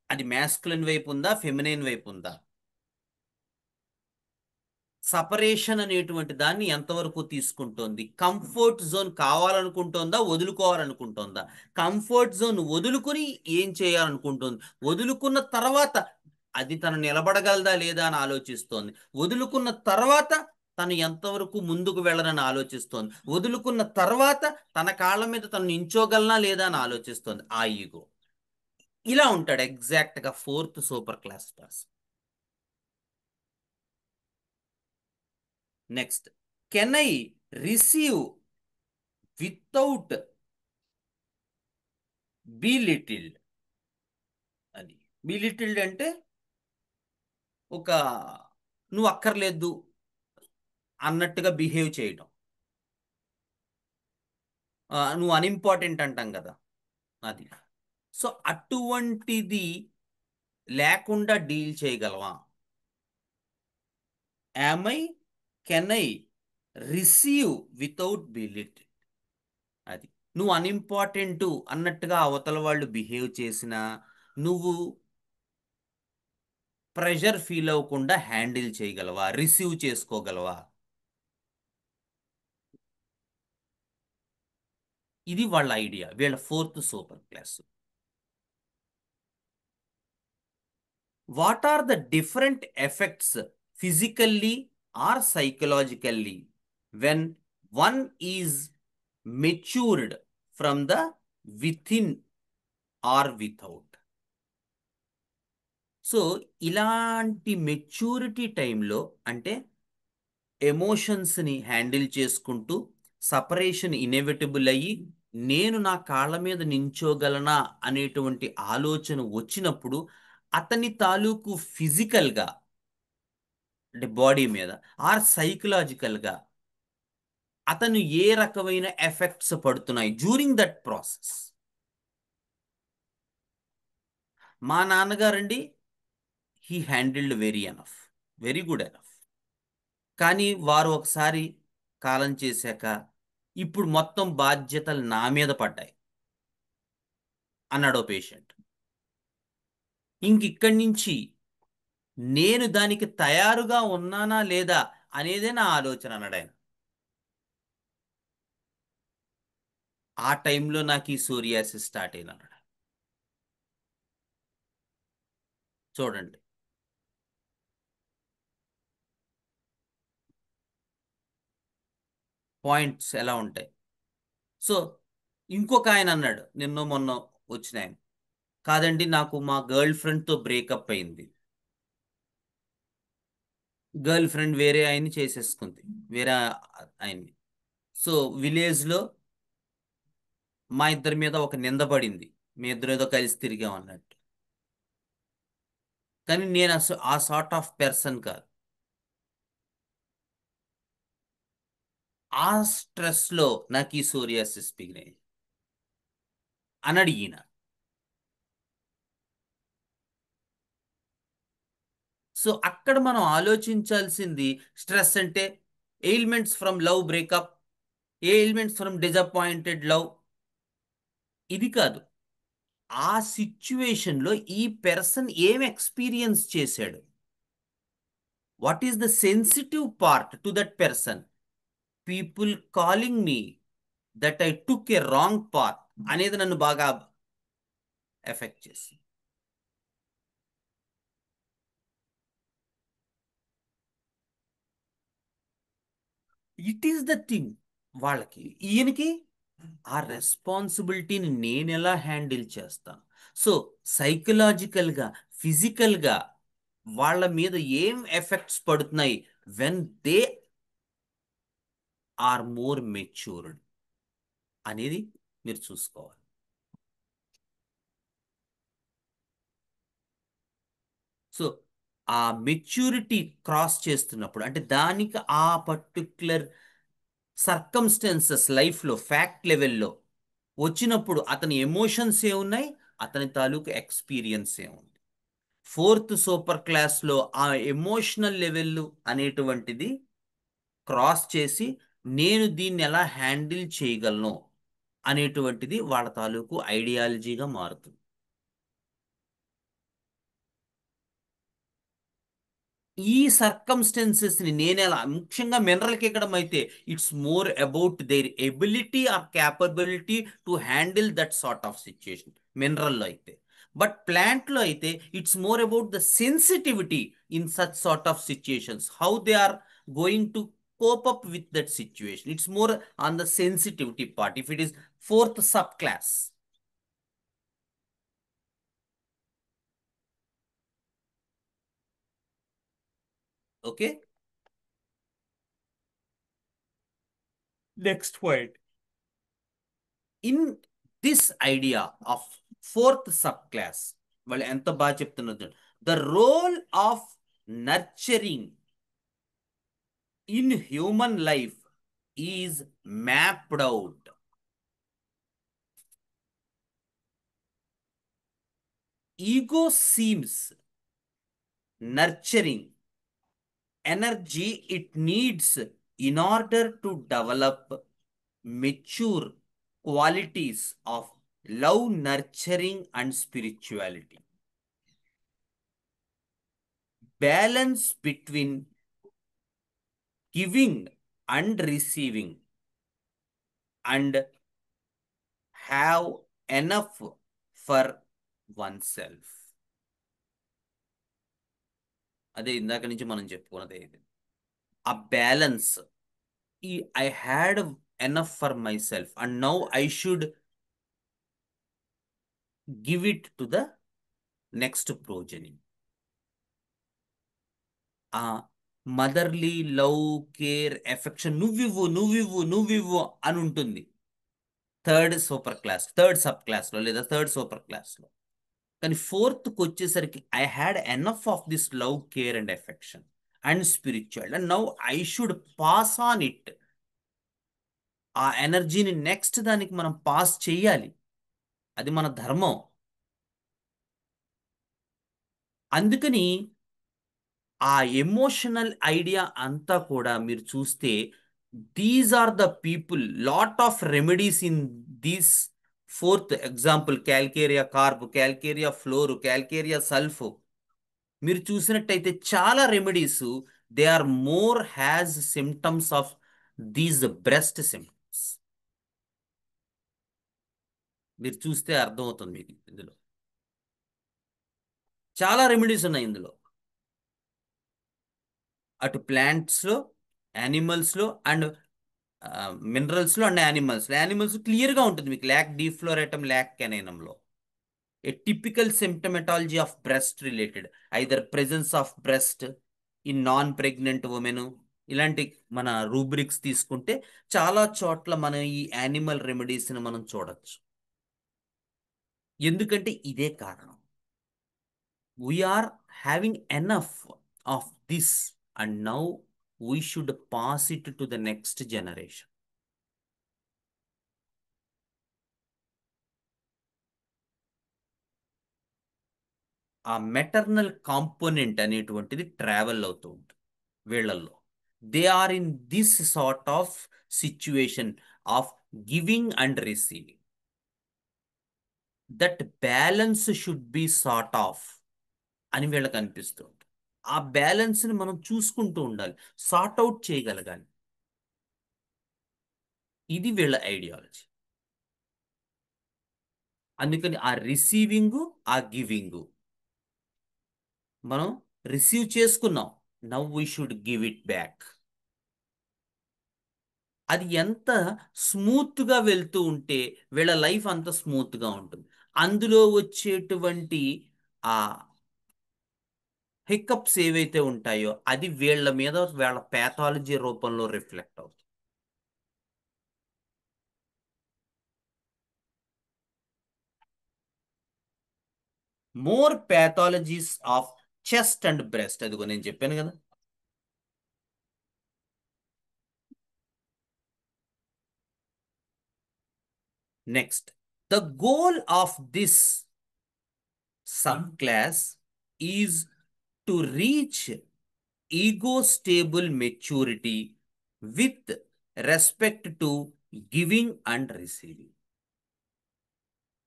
అది masculine వైపు ఉందా, feminine వైపు ఉందా? Separation అనేటువంటి దాన్ని ఎంతవరకు తీసుకుంటోంది? కంఫర్ట్ జోన్ కావాలనుకుంటోందా, వదులుకోవాలనుకుంటోందా? కంఫర్ట్ జోన్ వదులుకుని ఏం చేయాలనుకుంటోంది? వదులుకున్న తర్వాత అది తను నిలబడగలదా లేదా అని ఆలోచిస్తోంది. వదులుకున్న తర్వాత తను ఎంతవరకు ముందుకు వెళ్ళనని ఆలోచిస్తోంది. వదులుకున్న తర్వాత తన కాళ్ళ మీద తను నించోగలనా లేదా అని ఆలోచిస్తోంది. ఆ ఈగో. ఇలా ఉంటాడు ఎగ్జాక్ట్గా fourth super class person. Next, can I receive without belittled? అని బీ లిటిల్డ్ అంటే ఒక నువ్వు అక్కర్లేదు అన్నట్టుగా బిహేవ్ చేయడం. నువ్వు అన్ఇంపార్టెంట్ అంటాం కదా, అది. సో అటువంటిది లేకుండా డీల్ చేయగలవా? Am I, can I receive without belittled? అది. నువ్వు అన్ఇంపార్టెంట్ అన్నట్టుగా అవతల వాళ్ళు బిహేవ్ చేసినా నువ్వు ప్రెషర్ ఫీల్ అవ్వకుండా హ్యాండిల్ చేయగలవా, రిసీవ్ చేసుకోగలవా? ఇది వాళ్ళ ఐడియా, వీళ్ళ fourth super class. What are the different effects physically or psychologically when one is matured from the within or without? So ఇలాంటి మెచ్యూరిటీ టైంలో, అంటే ఎమోషన్స్ని హ్యాండిల్ చేసుకుంటూ సపరేషన్ ఇన్ఎవిటబుల్ అయ్యి నేను నా కాళ్ళ మీద నించోగలనా అనేటువంటి ఆలోచన వచ్చినప్పుడు అతని తాలూకు ఫిజికల్గా, అంటే బాడీ మీద, ఆర్ సైకలాజికల్గా అతను ఏ రకమైన ఎఫెక్ట్స్ పడుతున్నాయి డ్యూరింగ్ దట్ ప్రాసెస్. మా నాన్నగారండి, he handled very enough, very good enough. కానీ వారు ఒకసారి కాలం చేశాక ఇప్పుడు మొత్తం బాధ్యతలు నా మీద పడ్డాయి అన్నాడో పేషెంట్. ఇక్కడి నుంచి నేను దానికి తయారుగా ఉన్నానా లేదా అనేదే నా ఆలోచన అన్నాడు ఆయన. ఆ టైంలో నాకు ఈ సోరియాసిస్ స్టార్ట్ అయిన అన్నాడు. చూడండి, పాయింట్స్ ఎలా ఉంటాయి. సో ఇంకొక ఆయన అన్నాడు, నిన్న మొన్న వచ్చిన ఆయన, కాదండి నాకు మా గర్ల్ ఫ్రెండ్తో బ్రేకప్ అయింది, గర్ల్ ఫ్రెండ్ వేరే ఆయన్ని చేసేసుకుంది, వేరే ఆయన్ని. సో విలేజ్లో మా ఇద్దరి మీద ఒక నింద పడింది, మీ ఇద్దరు ఏదో కలిసి తిరిగాం అన్నట్టు. కానీ నేను ఆ సార్ట్ ఆఫ్ పర్సన్ కాదు. ఆ స్ట్రెస్లో నాకు ఈ సోరియాసిస్ బిగినాయి అని అడిగిన. సో అక్కడ మనం ఆలోచించాల్సింది, స్ట్రెస్ అంటే ailments from love breakup, ailments from disappointed love, ఇది కాదు. ఆ సిచ్యువేషన్లో ఈ పర్సన్ ఏం ఎక్స్పీరియన్స్ చేశాడు, what is the sensitive part to that person. People calling me that I took A wrong path అనేది నన్ను బాగా ఎఫెక్ట్ చేసి. It is the thing. వాళ్ళకి, ఈయనకి ఆ రెస్పాన్సిబిలిటీని నేను ఎలా హ్యాండిల్ చేస్తాను. సో సైకలాజికల్గా, ఫిజికల్గా వాళ్ళ మీద ఏం ఎఫెక్ట్స్ పడుతున్నాయి when they are more matured అనేది మీరు చూసుకోవాలి. సో ఆ మెచ్యూరిటీ క్రాస్ చేస్తున్నప్పుడు, అంటే దానికి ఆ పర్టిక్యులర్ సర్కమ్స్టెన్సెస్ లైఫ్లో ఫ్యాక్ట్ లెవెల్లో వచ్చినప్పుడు అతని ఎమోషన్స్ ఏమున్నాయి, అతని తాలూకు ఎక్స్పీరియన్స్ ఏముంది. ఫోర్త్ సూపర్ క్లాస్లో ఆ ఎమోషనల్ లెవెల్ అనేటువంటిది క్రాస్ చేసి నేను దీన్ని ఎలా హ్యాండిల్ చేయగలను అనేటువంటిది వాళ్ళ తాలూకు ఐడియాలజీగా మారుతుంది. ఈ సర్కమ్స్టెన్సెస్ని నేను ఎలా, ముఖ్యంగా మినరల్కి ఎక్కడం అయితే it's more about their ability or capability to handle that sort of situation మినరల్లో అయితే. బట్ ప్లాంట్లో అయితే it's more about the sensitivity in such sort of situations, how they are going to cope up with that situation. It's more on the sensitivity part if it is fourth subclass. Okay, next point. In this idea of fourth subclass, వాళ్ళు ఎంత బాగా చెప్తున్నారు, the role of nurturing in human life is mapped out. Ego seems nurturing energy it needs in order to develop mature qualities of love, nurturing, and spirituality. Balance between giving and receiving, and have enough for oneself. అదే ఇందాక నుంచి మనం చెప్పుకున్నదే ఇది. ఆ balance, I had enough for myself and now I should give it to the next progeny. ఆ motherly love, care, affection నువ్వివ్వు అని ఉంటుంది third sub క్లాస్లో లేదా థర్డ్ సూపర్ క్లాస్లో. కానీ ఫోర్త్కి వచ్చేసరికి I had enough of this love, care and affection and spiritual and now I should pass on it. ఆ ఎనర్జీని నెక్స్ట్ దానికి మనం పాస్ చేయాలి, అది మన ధర్మం. అందుకని ఆ ఎమోషనల్ ఐడియా అంతా కూడా మీరు చూస్తే these are the people, lot of remedies in these fourth example, calcarea carb, calcarea fluor, calcarea sulph. మీరు చూసినట్టయితే చాలా remedies they are more has symptoms of these breast symptoms. మీరు చూస్తే అర్థమవుతుంది మీకు. ఇందులో చాలా రెమెడీస్ ఉన్నాయి ఇందులో, అటు ప్లాంట్స్లో, యానిమల్స్లో అండ్ మినరల్స్లో అండ్ యానిమల్స్ క్లియర్గా ఉంటుంది మీకు. ల్యాక్ డీఫ్లోరేటమ్, ల్యాక్ కెనైనంలో a typical symptomatology of breast related, either presence of breast in non pregnant women, ఇలాంటి మన రూబ్రిక్స్ తీసుకుంటే చాలా చోట్ల మనం ఈ యానిమల్ రెమెడీస్ని మనం చూడొచ్చు. ఎందుకంటే ఇదే కారణం, we are having enough of this and now we should pass it to the next generation. ఆ మెటర్నల్ కాంపోనెంట్ అనేటువంటిది ట్రావెల్ అవుతూ ఉంటుంది వీళ్ళల్లో. They are in this sort of situation of giving and receiving. That balance should be sort of అని వీళ్ళకి అనిపిస్తూ ఉంటుంది. ఆ బ్యాలెన్స్ని మనం చూసుకుంటూ ఉండాలి, సార్ట్ అవుట్ చేయగలగాలి. ఇది వీళ్ళ ఐడియాలజీ. అందుకని ఆ రిసీవింగు, ఆ గివింగు మనం రిసీవ్ చేసుకున్నాం, now we should give it back. అది ఎంత స్మూత్గా వెళ్తూ ఉంటే వీళ్ళ లైఫ్ అంత స్మూత్గా ఉంటుంది. అందులో వచ్చేటువంటి ఆ హిక్కప్స్ ఏవైతే ఉంటాయో అది వీళ్ళ మీద వీళ్ళ ప్యాథాలజీ రూపంలో రిఫ్లెక్ట్ అవుతుంది. More pathologies of chest and breast, అదిగో నేను చెప్పాను కదా. Next, the goal of this subclass is to reach ego stable maturity with respect to giving and receiving.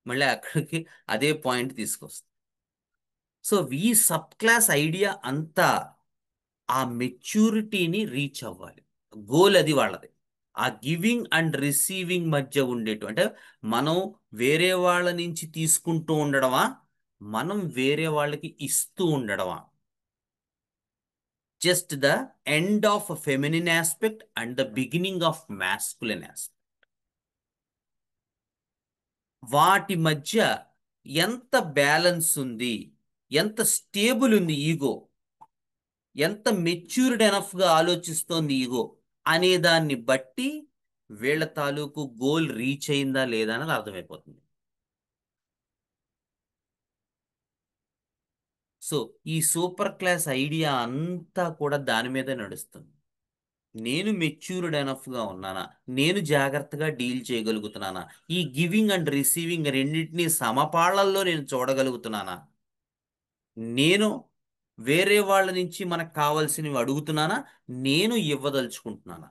మళ్ళీ అక్కడికి అదే పాయింట్ తీసుకొస్తుంది. సో ఈ సబ్ క్లాస్ ఐడియా అంతా ఆ మెచ్యూరిటీని రీచ్ అవ్వాలి. గోల్ అది వాళ్ళది. ఆ గివింగ్ అండ్ రిసీవింగ్ మధ్య ఉండేటు అంటే మనం వేరే వాళ్ళ నుంచి తీసుకుంటూ ఉండడమా, మనం వేరే వాళ్ళకి ఇస్తూ ఉండడమా. Just the end of feminine aspect and the beginning of masculine aspect. వాటి మధ్య ఎంత బ్యాలెన్స్ ఉంది, ఎంత స్టేబుల్ ఉంది ఈగో, ఎంత మెచ్యూర్డ్ ఎనఫ్గా ఆలోచిస్తోంది ఈగో అనే దాన్ని బట్టి వీళ్ళ తాలూకు గోల్ రీచ్ అయిందా లేదా అనేది అర్థమైపోతుంది. సో ఈ సూపర్ క్లాస్ ఐడియా అంతా కూడా దాని మీదే నడుస్తుంది. నేను మెచ్యూర్డ్ ఎనఫ్గా ఉన్నానా, నేను జాగ్రత్తగా డీల్ చేయగలుగుతున్నానా, ఈ గివింగ్ అండ్ రిసీవింగ్ రెండింటినీ సమపాళల్లో నేను చూడగలుగుతున్నానా, నేను వేరే వాళ్ళ నుంచి మనకు కావాల్సినవి అడుగుతున్నానా, నేను ఇవ్వదలుచుకుంటున్నానా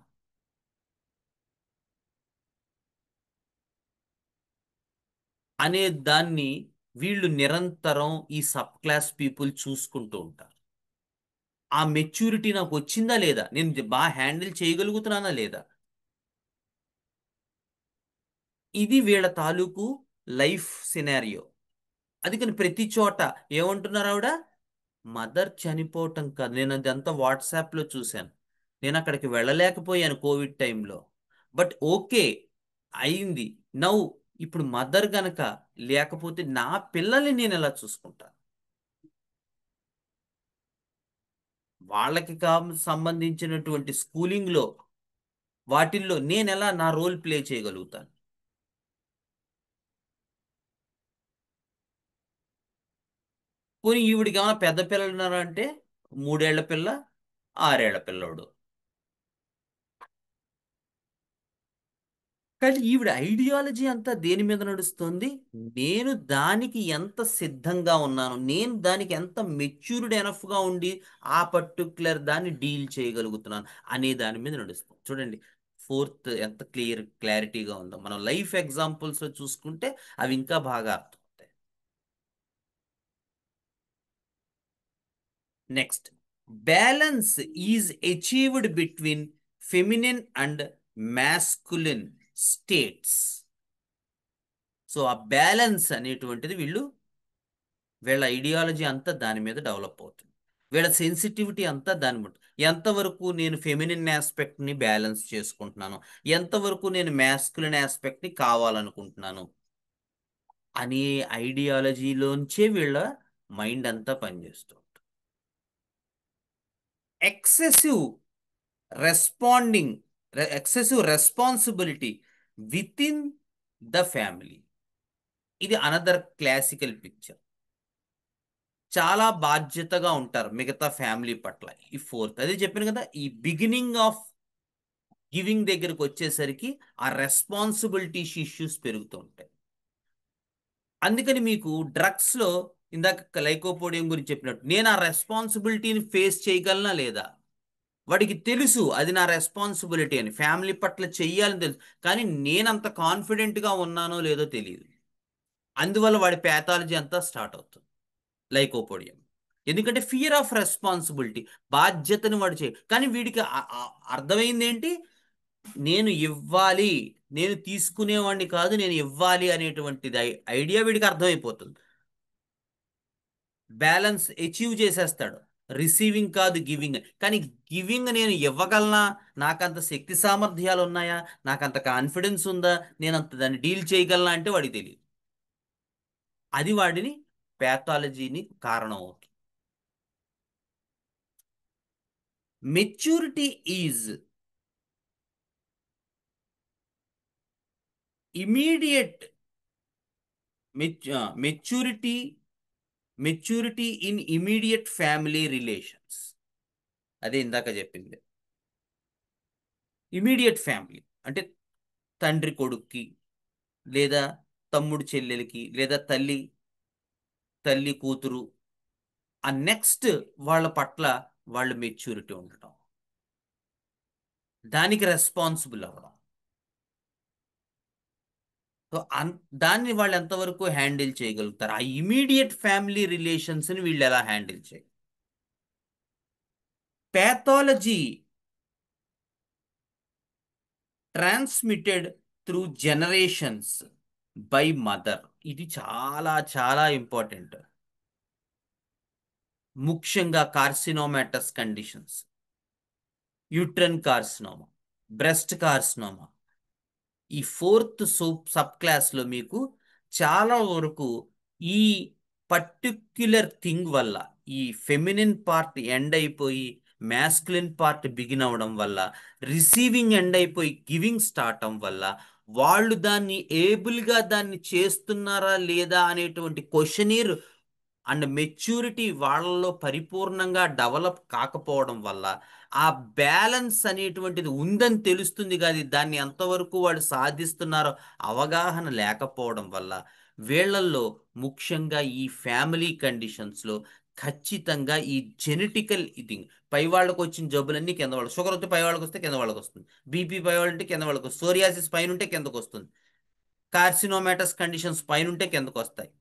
అనే దాన్ని వీళ్ళు నిరంతరం ఈ సబ్ క్లాస్ పీపుల్ చూసుకుంటూ ఉంటారు. ఆ మెచ్యూరిటీ నాకు వచ్చిందా లేదా, నేను బాగా హ్యాండిల్ చేయగలుగుతున్నానా లేదా, ఇది వీళ్ళ తాలూకు లైఫ్ సినారియో. అది కానీ ప్రతి చోట ఏమంటున్నారు ఆవిడ, మదర్ చనిపోవటం కాదు. నేను అదంతా వాట్సాప్లో చూశాను. నేను అక్కడికి వెళ్ళలేకపోయాను కోవిడ్ టైంలో. బట్ ఓకే అయింది. నౌ ఇప్పుడు మదర్ గనక లేకపోతే నా పిల్లల్ని నేను ఎలా చూసుకుంటాను, వాళ్ళకి సంబంధించినటువంటి స్కూలింగ్లో వాటిల్లో నేను ఎలా నా రోల్ ప్లే చేయగలుగుతాను. పోనీ ఈవిడికి ఏమైనా పెద్ద పిల్లలు ఉన్నారా అంటే 3 ఏళ్ల పిల్ల, 6 ఏళ్ల పిల్లోడు. కానీ ఈవిడ ఐడియాలజీ అంతా దేని మీద నడుస్తుంది, నేను దానికి ఎంత సిద్ధంగా ఉన్నాను, నేను దానికి ఎంత మెచ్యూర్డ్ ఎనఫ్గా ఉండి ఆ పర్టికులర్ దాన్ని డీల్ చేయగలుగుతున్నాను అనే దాని మీద నడుస్తుంది. చూడండి ఫోర్త్ ఎంత క్లారిటీగా ఉందో. మనం లైఫ్ ఎగ్జాంపుల్స్లో చూసుకుంటే అవి ఇంకా బాగా అర్థమవుతాయి. Next, balance is achieved between feminine and masculine states. So ఆ బ్యాలెన్స్ అనేటువంటిది వీళ్ళ ఐడియాలజీ అంతా దాని మీద డెవలప్ అవుతుంది. వీళ్ళ సెన్సిటివిటీ అంతా దాని మీద, ఎంతవరకు నేను ఫెమినిన్ ఆస్పెక్ట్ని బ్యాలెన్స్ చేసుకుంటున్నాను, ఎంతవరకు నేను మాస్కులిన్ ఆస్పెక్ట్ని కావాలనుకుంటున్నాను అనే ఐడియాలజీలోంచే వీళ్ళ మైండ్ అంతా పనిచేస్తుంది. Excessive responsibility with in the family, ఇది అనదర్ క్లాసికల్ పిక్చర్. చాలా బాధ్యతగా ఉంటారు మిగతా ఫ్యామిలీ పట్ల. ఈ ఫోర్త్ అదే చెప్పాను కదా, ఈ బిగినింగ్ ఆఫ్ గివింగ్ దగ్గరకు వచ్చేసరికి ఆ రెస్పాన్సిబిలిటీస్ ఇష్యూస్ పెరుగుతూ ఉంటాయి. అందుకని మీకు డ్రగ్స్లో ఇందాక లైకోపోడియం గురించి చెప్పినట్టు, నేను ఆ రెస్పాన్సిబిలిటీని ఫేస్ చేయగలనా లేదా, వాడికి తెలుసు అది నా రెస్పాన్సిబిలిటీ అని, ఫ్యామిలీ పట్ల చెయ్యాలని తెలుసు, కానీ నేనంత కాన్ఫిడెంట్గా ఉన్నానో లేదో తెలియదు. అందువల్ల వాడి ప్యాథాలజీ అంతా స్టార్ట్ అవుతుంది, లైకోపోడియం. ఎందుకంటే ఫియర్ ఆఫ్ రెస్పాన్సిబిలిటీ, బాధ్యతను వాడు కానీ వీడికి అర్థమైంది ఏంటి, నేను ఇవ్వాలి, నేను తీసుకునేవాడిని కాదు, నేను ఇవ్వాలి అనేటువంటిది ఐడియా వీడికి అర్థమైపోతుంది. బ్యాలెన్స్ అచీవ్ చేసేస్తాడు, రిసీవింగ్ కాదు గివింగ్. కానీ గివింగ్ నేను ఇవ్వగలనా, నాకంత శక్తి సామర్థ్యాలు ఉన్నాయా, నాకంత కాన్ఫిడెన్స్ ఉందా, నేను అంత దాన్ని డీల్ చేయగలనా అంటే వాడికి తెలియదు. అది వాడిని ప్యాథాలజీని కారణం అవుతుంది. Maturity is immediate maturity in immediate family relations. అదే ఇందాక చెప్పింది. ఇమీడియట్ ఫ్యామిలీ అంటే తండ్రి కొడుక్కి, లేదా తమ్ముడు చెల్లెలకి, లేదా తల్లి తల్లి కూతురు, ఆ నెక్స్ట్ వాళ్ళ పట్ల వాళ్ళు మెచ్యూరిటీ ఉండటం, దానికి రెస్పాన్సిబుల్ అవ్వడం. సో దాన్ని వాళ్ళు ఎంతవరకు హ్యాండిల్ చేయగలుగుతారు, ఆ ఇమీడియట్ ఫ్యామిలీ రిలేషన్స్ని వీళ్ళు ఎలా హ్యాండిల్ చేయాలి. Pathology transmitted through generations by mother, ఇది చాలా చాలా ఇంపార్టెంట్. ముఖ్యంగా carcinomatous conditions, uterine carcinoma, breast carcinoma, ఈ ఫోర్త్ సబ్ క్లాస్లో మీకు చాలా వరకు ఈ పర్టిక్యులర్ థింగ్ వల్ల, ఈ ఫెమినిన్ పార్ట్ ఎండ్ అయిపోయి మ్యాస్కులిన్ పార్ట్ బిగిన్ అవ్వడం వల్ల, రిసీవింగ్ ఎండ్ అయిపోయి గివింగ్ స్టార్ట్ అవ్వడం వల్ల, వాళ్ళు దాన్ని ఏబుల్గా దాన్ని చేస్తున్నారా లేదా అనేటువంటి క్వశ్చనీర్ అండ్ మెచ్యూరిటీ వాళ్ళలో పరిపూర్ణంగా డెవలప్ కాకపోవడం వల్ల, ఆ బ్యాలెన్స్ అనేటువంటిది ఉందని తెలుస్తుంది కానీ దాన్ని ఎంతవరకు వాళ్ళు సాధిస్తున్నారో అవగాహన లేకపోవడం వల్ల వీళ్ళల్లో ముఖ్యంగా ఈ ఫ్యామిలీ కండిషన్స్లో ఖచ్చితంగా ఈ జెనెటికల్ ఇది, పై వాళ్ళకు వచ్చిన జబ్బులన్నీ కింద వాళ్ళకి, షుగర్ వస్తే పై వాళ్ళకి వస్తే కింద వాళ్ళకి వస్తుంది, బీపీ పై వాళ్ళంటే కింద వాళ్ళకి వస్తుంది, సోరియాసిస్ పైన ఉంటే కిందకు వస్తుంది, కార్సినోమాటస్ కండిషన్స్ పైన ఉంటే కిందకు వస్తాయి.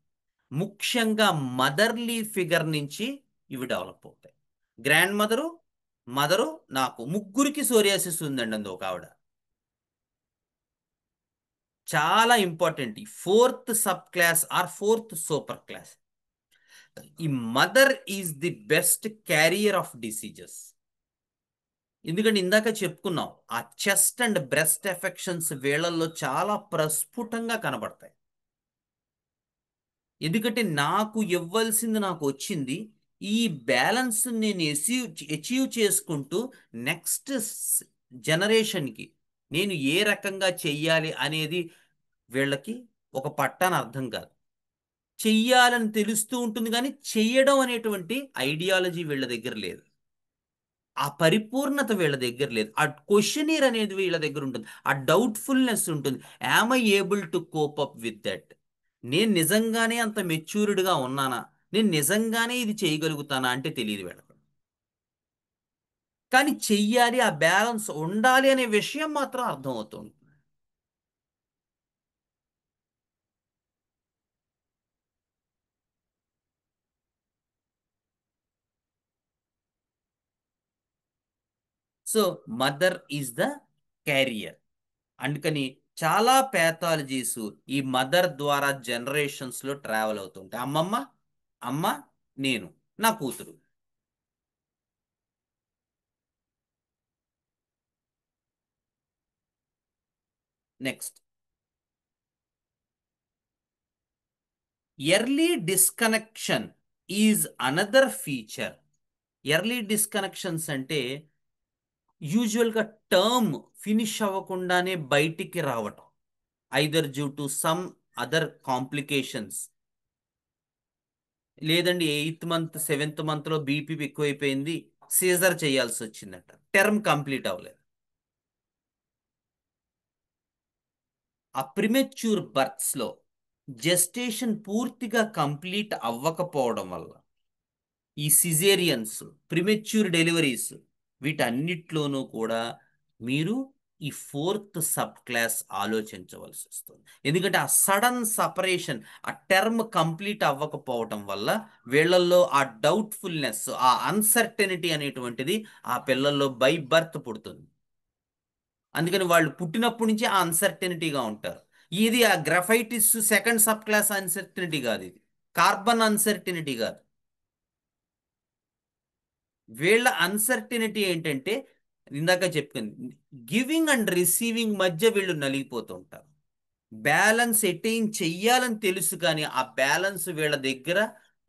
ముఖ్యంగా మదర్లీ ఫిగర్ నుంచి ఇవి డెవలప్ అవుతాయి. గ్రాండ్ మదరు, మదరు, నాకు ముగ్గురికి సోరియాసిస్ ఉందండి. అందు ఒక ఆవిడ చాలా ఇంపార్టెంట్. ఈ fourth sub class or fourth super class, ఈ mother is the best carrier of diseases. ఎందుకంటే ఇందాక చెప్పుకున్నాం, ఆ చెస్ట్ అండ్ బ్రెస్ట్ ఎఫెక్షన్స్ వీళ్ళల్లో చాలా ప్రస్ఫుటంగా కనబడతాయి. ఎందుకంటే నాకు ఇవ్వాల్సింది నాకు వచ్చింది, ఈ బ్యాలెన్స్ నేను అచీవ్ చేసుకుంటూ నెక్స్ట్ జనరేషన్కి నేను ఏ రకంగా చెయ్యాలి అనేది వీళ్ళకి ఒక పట్టాన అర్థం కాదు. చెయ్యాలని తెలుస్తూ ఉంటుంది కానీ చెయ్యడం అనేటువంటి ఐడియాలజీ వీళ్ళ దగ్గర లేదు, ఆ పరిపూర్ణత వీళ్ళ దగ్గర లేదు, ఆ క్వశ్చనీర్ అనేది వీళ్ళ దగ్గర ఉంటుంది, ఆ డౌట్ఫుల్నెస్ ఉంటుంది. Yam I able to cope up with that, నేను నిజంగానే అంత మెచ్యూర్డ్గా ఉన్నానా, నేను నిజంగానే ఇది చేయగలుగుతానా అంటే తెలియదు వీళ్ళకి. కానీ చెయ్యాలి, ఆ బ్యాలెన్స్ ఉండాలి అనే విషయం మాత్రం అర్థమవుతుంది. So mother is the carrier. అందుకని చాలా ప్యాథాలజీస్ ఈ మదర్ ద్వారా జనరేషన్స్లో ట్రావెల్ అవుతుంటాయి. అమ్మమ్మ, అమ్మ, నేను, నా కూతురు. Next, early disconnection is another feature. Early disconnections అంటే యూజువల్గా టర్మ్ ఫినిష్ అవ్వకుండానే బయటికి రావటం, either due to some other complications, లేదండి 8th మంత్ 7th మంత్లో బీపీ ఎక్కువైపోయింది, సీజర్ చేయాల్సి వచ్చిందట, టర్మ్ కంప్లీట్ అవ్వలేదు. ఆ ప్రిమెచ్యూర్ బర్త్స్లో జెస్టేషన్ పూర్తిగా కంప్లీట్ అవ్వకపోవడం వల్ల, ఈ సిజేరియన్స్, ప్రిమెచ్యూర్ డెలివరీస్, వీటన్నిటిలోనూ కూడా మీరు ఈ ఫోర్త్ సబ్ క్లాస్ ఆలోచించవలసి వస్తుంది. ఎందుకంటే ఆ సడన్ సపరేషన్, ఆ టర్మ్ కంప్లీట్ అవ్వకపోవటం వల్ల వీళ్ళల్లో ఆ డౌట్ఫుల్నెస్, ఆ అన్సర్టెనిటీ అనేటువంటిది ఆ పిల్లల్లో బై బర్త్ పుడుతుంది. అందుకని వాళ్ళు పుట్టినప్పటి నుంచి ఆ అన్సర్టెనిటీగా ఉంటారు. ఇది ఆ గ్రఫైటిస్ సెకండ్ సబ్ క్లాస్ అన్సర్టెనిటీ కాదు, ఇది కార్బన్ అన్సర్టెనిటీ కాదు. వీళ్ళ అన్సర్టెనిటీ ఏంటంటే ఇందాక చెప్పుకుంది, గివింగ్ అండ్ రిసీవింగ్ మధ్య వీళ్ళు నలిగిపోతూ ఉంటారు. బ్యాలెన్స్ అటైన్ చెయ్యాలని తెలుసు కానీ ఆ బ్యాలెన్స్ వీళ్ళ దగ్గర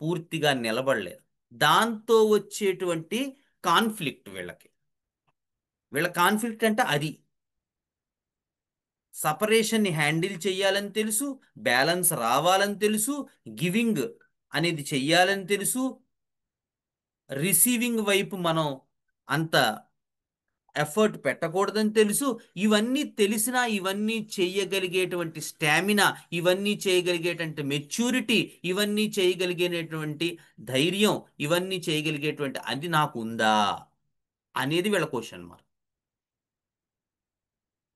పూర్తిగా నిలబడలేదు. దాంతో వచ్చేటువంటి కాన్ఫ్లిక్ట్ వీళ్ళ కాన్ఫ్లిక్ట్ అంటే అది సపరేషన్ని హ్యాండిల్ చెయ్యాలని తెలుసు, బ్యాలెన్స్ రావాలని తెలుసు, గివింగ్ అనేది చెయ్యాలని తెలుసు, రిసీవింగ్ వైపు మనం అంత ఎఫర్ట్ పెట్టకూడదని తెలుసు. ఇవన్నీ తెలిసినా ఇవన్నీ చేయగలిగేటువంటి స్టామినా, ఇవన్నీ చేయగలిగేటువంటి మెచ్యూరిటీ, ఇవన్నీ చేయగలిగేటువంటి ధైర్యం, ఇవన్నీ చేయగలిగేటువంటి అది నాకు ఉందా అనేది వీళ్ళ క్వశ్చన్ మార్క్.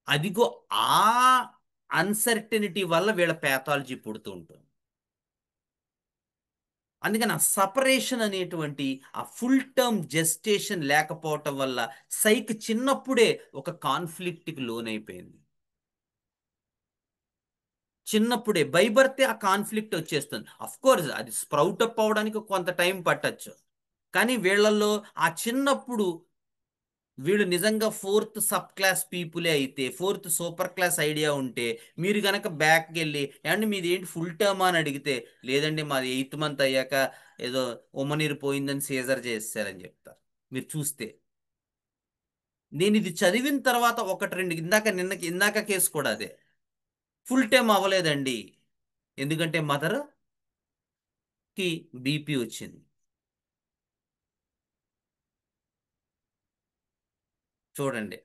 అదిగో ఆ అన్సర్టనిటీ వల్ల వీళ్ళ ప్యాథాలజీ పుడుతూ ఉంటుంది. అందుకని ఆ సపరేషన్ అనేటువంటి ఆ ఫుల్ టర్మ్ జెస్టేషన్ లేకపోవటం వల్ల సైక్ చిన్నప్పుడే ఒక కాన్ఫ్లిక్ట్కి లోనైపోయింది. చిన్నప్పుడే బై బర్తే ఆ కాన్ఫ్లిక్ట్ వచ్చేస్తుంది. అఫ్ కోర్స్ అది స్ప్రౌట్ అప్ అవడానికి కొంత టైం పట్టచ్చు, కానీ వీళ్ళల్లో ఆ చిన్నప్పుడు వీళ్ళు నిజంగా ఫోర్త్ సబ్ క్లాస్ పీపులే అయితే, ఫోర్త్ సూపర్ క్లాస్ ఐడియా ఉంటే, మీరు కనుక బ్యాక్కి వెళ్ళి ఏమంటే మీది ఏంటి ఫుల్ టర్మ్ అని అడిగితే, లేదండి మాది 8th మంత్ అయ్యాక ఏదో ఉమ్మనీరు పోయిందని సీజర్ చేస్తారని చెప్తారు. మీరు చూస్తే నేను ఇది చదివిన తర్వాత ఒకటి రెండు ఇందాక కేసు కూడా అదే, ఫుల్ టైం అవ్వలేదండి ఎందుకంటే మదర్కి బీపీ వచ్చింది. చూడండి,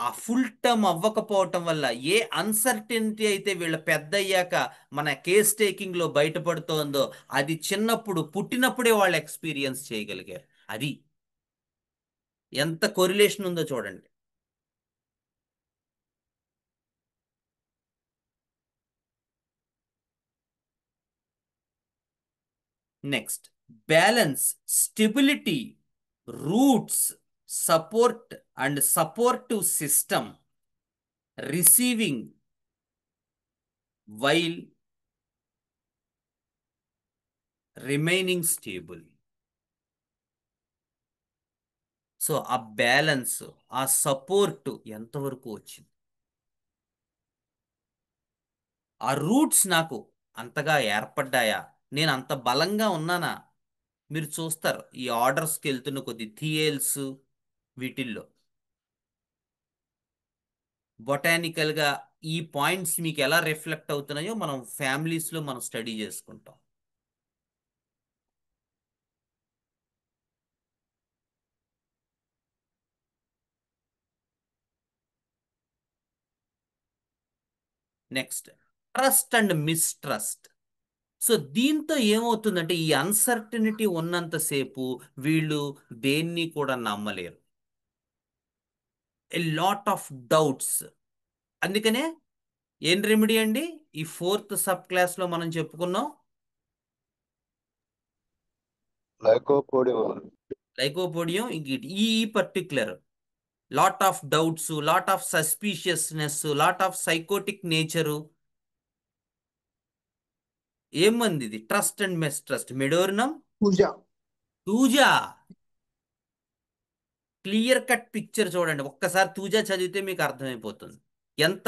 ఆ ఫుల్ టర్మ్ అవ్వకపోవటం వల్ల ఏ అన్సర్టెనిటీ అయితే వీళ్ళ పెద్ద అయ్యాక మన కేస్ టేకింగ్ లో బయటపడుతోందో, అది చిన్నప్పుడు పుట్టినప్పుడే వాళ్ళు ఎక్స్పీరియన్స్ చేయగలిగారు. అది ఎంత కొరిలేషన్ ఉందో చూడండి. Next, balance, stability, roots, support and supportive system, receiving while remaining stable. So ఆ బ్యాలెన్స్, ఆ సపోర్ట్ ఎంతవరకు వచ్చింది, ఆ రూట్స్ నాకు అంతగా ఏర్పడ్డాయా, నేను అంత బలంగా ఉన్నానా? మీరు చూస్తారు ఈ ఆర్డర్స్కి వెళ్తున్న కొద్ది థియల్స్ వీటిల్లో బొటానికల్గా ఈ పాయింట్స్ మీకు ఎలా రిఫ్లెక్ట్ అవుతున్నాయో మనం ఫ్యామిలీస్లో మనం స్టడీ చేసుకుంటాం. Next, trust and mistrust. So దీంతో ఏమవుతుందంటే ఈ అన్సర్టనిటీ ఉన్నంతసేపు వీళ్ళు దేన్ని కూడా నమ్మలేరు. A lot of doubts. అందుకనే ఏం రెమెడీ అండి ఈ ఫోర్త్ సబ్ క్లాస్లో మనం చెప్పుకున్నాం, లైకోపోడియం. లైకోపోడియం. ఈ particular lot of doubts, lot of suspiciousness, lot of psychotic nature. ఏమంది ఇది? Trust and mistrust. మెడోరినం, పూజ. తూజా. క్లియర్ కట్ పిక్చర్ చూడండి ఒక్కసారి, తూజా చదివితే మీకు అర్థమైపోతుంది ఎంత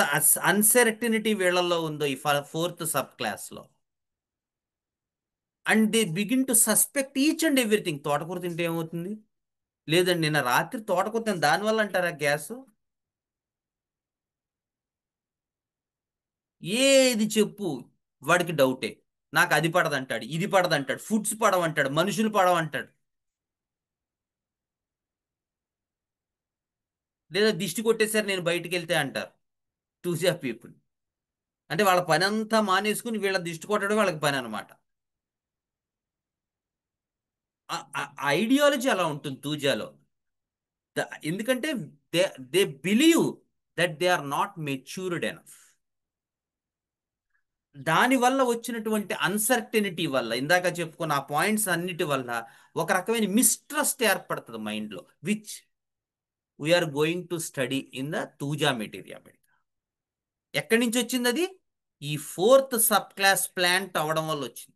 అన్సర్టనిటీ వీళ్ళల్లో ఉందో ఈ ఫోర్త్ సబ్ క్లాస్లో. And they begin to suspect each and everything. తోటకూర తింటే ఏమవుతుంది? లేదండి నిన్న రాత్రి తోటకూర తిన్న దానివల్ల అంటారా గ్యాస్? ఏది చెప్పు వాడికి డౌటే. నాకు అది పడదంటాడు, ఇది పడదంటాడు, ఫుడ్స్ పడవంటాడు, మనుషులు పడవంటాడు, లేదా దిష్టి కొట్టేసారు నేను బయటికి వెళ్తే అంటారు టూజా పీపుల్. అంటే వాళ్ళ పని అంతా మానేసుకుని వీళ్ళ దిష్టి కొట్టడం వాళ్ళకి పని అనమాట. ఐడియాలజీ అలా ఉంటుంది తూజాలో. ఎందుకంటే they they believe that they are not matured enough. దాని వల్ల వచ్చినటువంటి అన్సర్టెనిటీ వల్ల, ఇందాక చెప్పుకున్న ఆ పాయింట్స్ అన్నిటి వల్ల ఒక రకమైన మిస్ట్రస్ట్ ఏర్పడుతుంది మైండ్లో, which we are going to study in the thuja materia. ఎక్కడి నుంచి వచ్చింది అది? ఈ ఫోర్త్ సబ్ క్లాస్ ప్లాంట్ అవడం వల్ల వచ్చింది.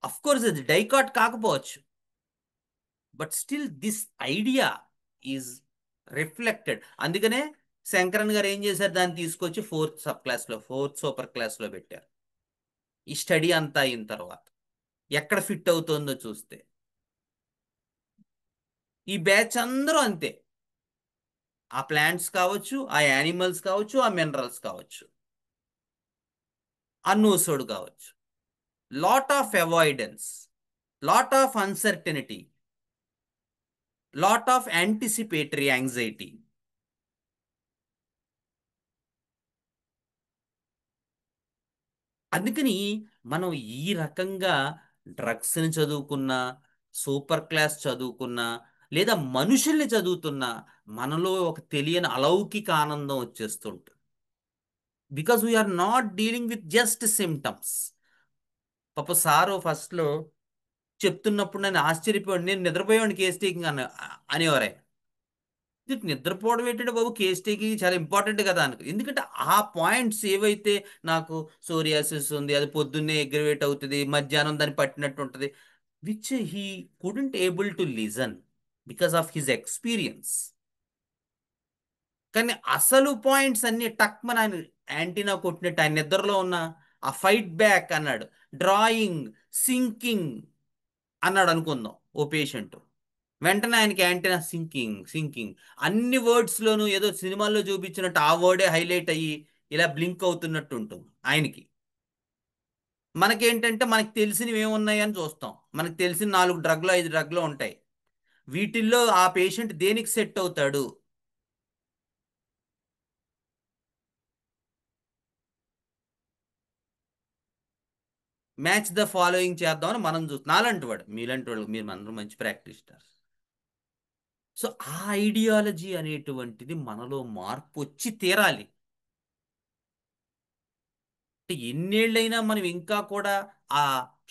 అఫ్ కోర్స్ అది డైకాట్ కాకపోవచ్చు, but still this idea is reflected. అందుకనే శంకరన్ గారు ఏం చేశారు, దాన్ని తీసుకొచ్చి ఫోర్త్ సబ్ క్లాస్లో, ఫోర్త్ సూపర్ క్లాస్లో పెట్టారు. ఈ స్టడీ అంతా అయిన తర్వాత ఎక్కడ ఫిట్ అవుతుందో చూస్తే ఈ బ్యాచ్ అందరూ అంతే. ఆ ప్లాంట్స్ కావచ్చు, ఆ యానిమల్స్ కావచ్చు, ఆ మినరల్స్ కావచ్చు, ఆ నోసోడ్ కావచ్చు. Lot of avoidance. Lot of uncertainty, lot of anticipatory anxiety. అందుకని మనం ఈ రకంగా డ్రగ్స్ని చదువుకున్నా, సూపర్ క్లాస్ చదువుకున్నా, లేదా మనుషుల్ని చదువుతున్నా మనలో ఒక తెలియని అలౌకిక ఆనందం వచ్చేస్తుంటుంది. Because we're not dealing with just symptoms. పాప సారు ఫస్ట్లో చెప్తున్నప్పుడు నేను ఆశ్చర్యపోయాడు. నేను నిద్రపోయేవాడిని కేస్ టేకింగ్ అనేవారే. ఇది నిద్రపోవడం ఏంటంటే బాబు, కేస్ టేకింగ్ చాలా ఇంపార్టెంట్ కదా అనుకో. ఎందుకంటే ఆ పాయింట్స్ ఏవైతే, నాకు సోరియాసిస్ ఉంది, అది పొద్దున్నే ఎగ్రివేట్ అవుతుంది, మధ్యాహ్నం దాన్ని పట్టినట్టు ఉంటుంది, which he couldn't able to listen because of his experience. కానీ అసలు పాయింట్స్ అన్ని టక్ మన ఆయన యాంటీనా కొట్టినట్టు ఆయన నిద్రలో ఉన్న ఆ ఫైట్ బ్యాక్ అన్నాడు, డ్రాయింగ్, సింకింగ్ అన్నాడు అనుకుందాం ఓ పేషెంట్. వెంటనే ఆయనకి యాంటీనా సింకింగ్ సింకింగ్, అన్ని వర్డ్స్లోనూ ఏదో సినిమాల్లో చూపించినట్టు ఆ వర్డే హైలైట్ అయ్యి ఇలా బ్లింక్ అవుతున్నట్టు ఉంటుంది ఆయనకి. మనకేంటంటే మనకి తెలిసినవి ఏమున్నాయి అని చూస్తాం. మనకు తెలిసిన 4 డ్రగ్లు 5 డ్రగ్లు ఉంటాయి. వీటిల్లో ఆ పేషెంట్ దేనికి సెట్ అవుతాడు? మ్యాచ్ ద ఫాలోయింగ్ చేద్దామని మనం చూస్తాం. నాలంటి వాడు, మీలాంటి వాళ్ళు, మీరు అందరూ మంచి ప్రాక్టీషనర్స్. సో ఆ ఐడియాలజీ అనేటువంటిది మనలో మార్పు వచ్చి తీరాలి. అంటే ఎన్నేళ్ళైనా మనం ఇంకా కూడా ఆ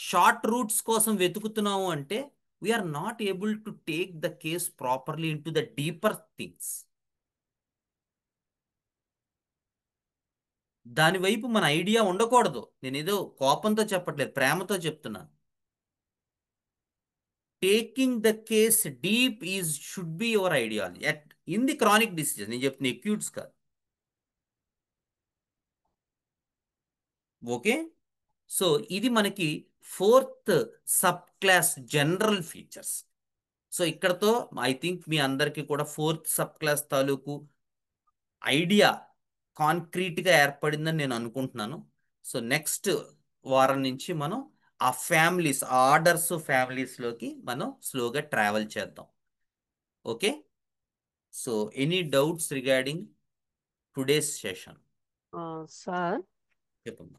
షార్ట్ రూట్స్ కోసం వెతుకుతున్నాము అంటే we are not able to take the case properly in to the deeper things. దాని వైపు మన ఐడియా ఉండకూడదు. నేను ఏదో కోపంతో చెప్పట్లేదు, ప్రేమతో చెప్తున్నాను. Taking the case deep is should be your ideology in the chronic diseases. నేను చెప్తున్నా ఎక్యూట్స్ కాదు. ఓకే. సో ఇది మనకి 4th sub class general features. So ఇక్కడతో ఐ థింక్ మీ అందరికీ కూడా 4th సబ్ క్లాస్ తాలూకు ఐడియా కాంక్రీట్గా ఏర్పడిందని నేను అనుకుంటున్నాను. సో నెక్స్ట్ వారం నుంచి మనం ఆ ఫ్యామిలీస్, ఆర్డర్స్ ఫ్యామిలీస్లోకి మనం స్లోగా ట్రావెల్ చేద్దాం. Okay. So any doubts regarding today's session? Sir, చెప్పండి.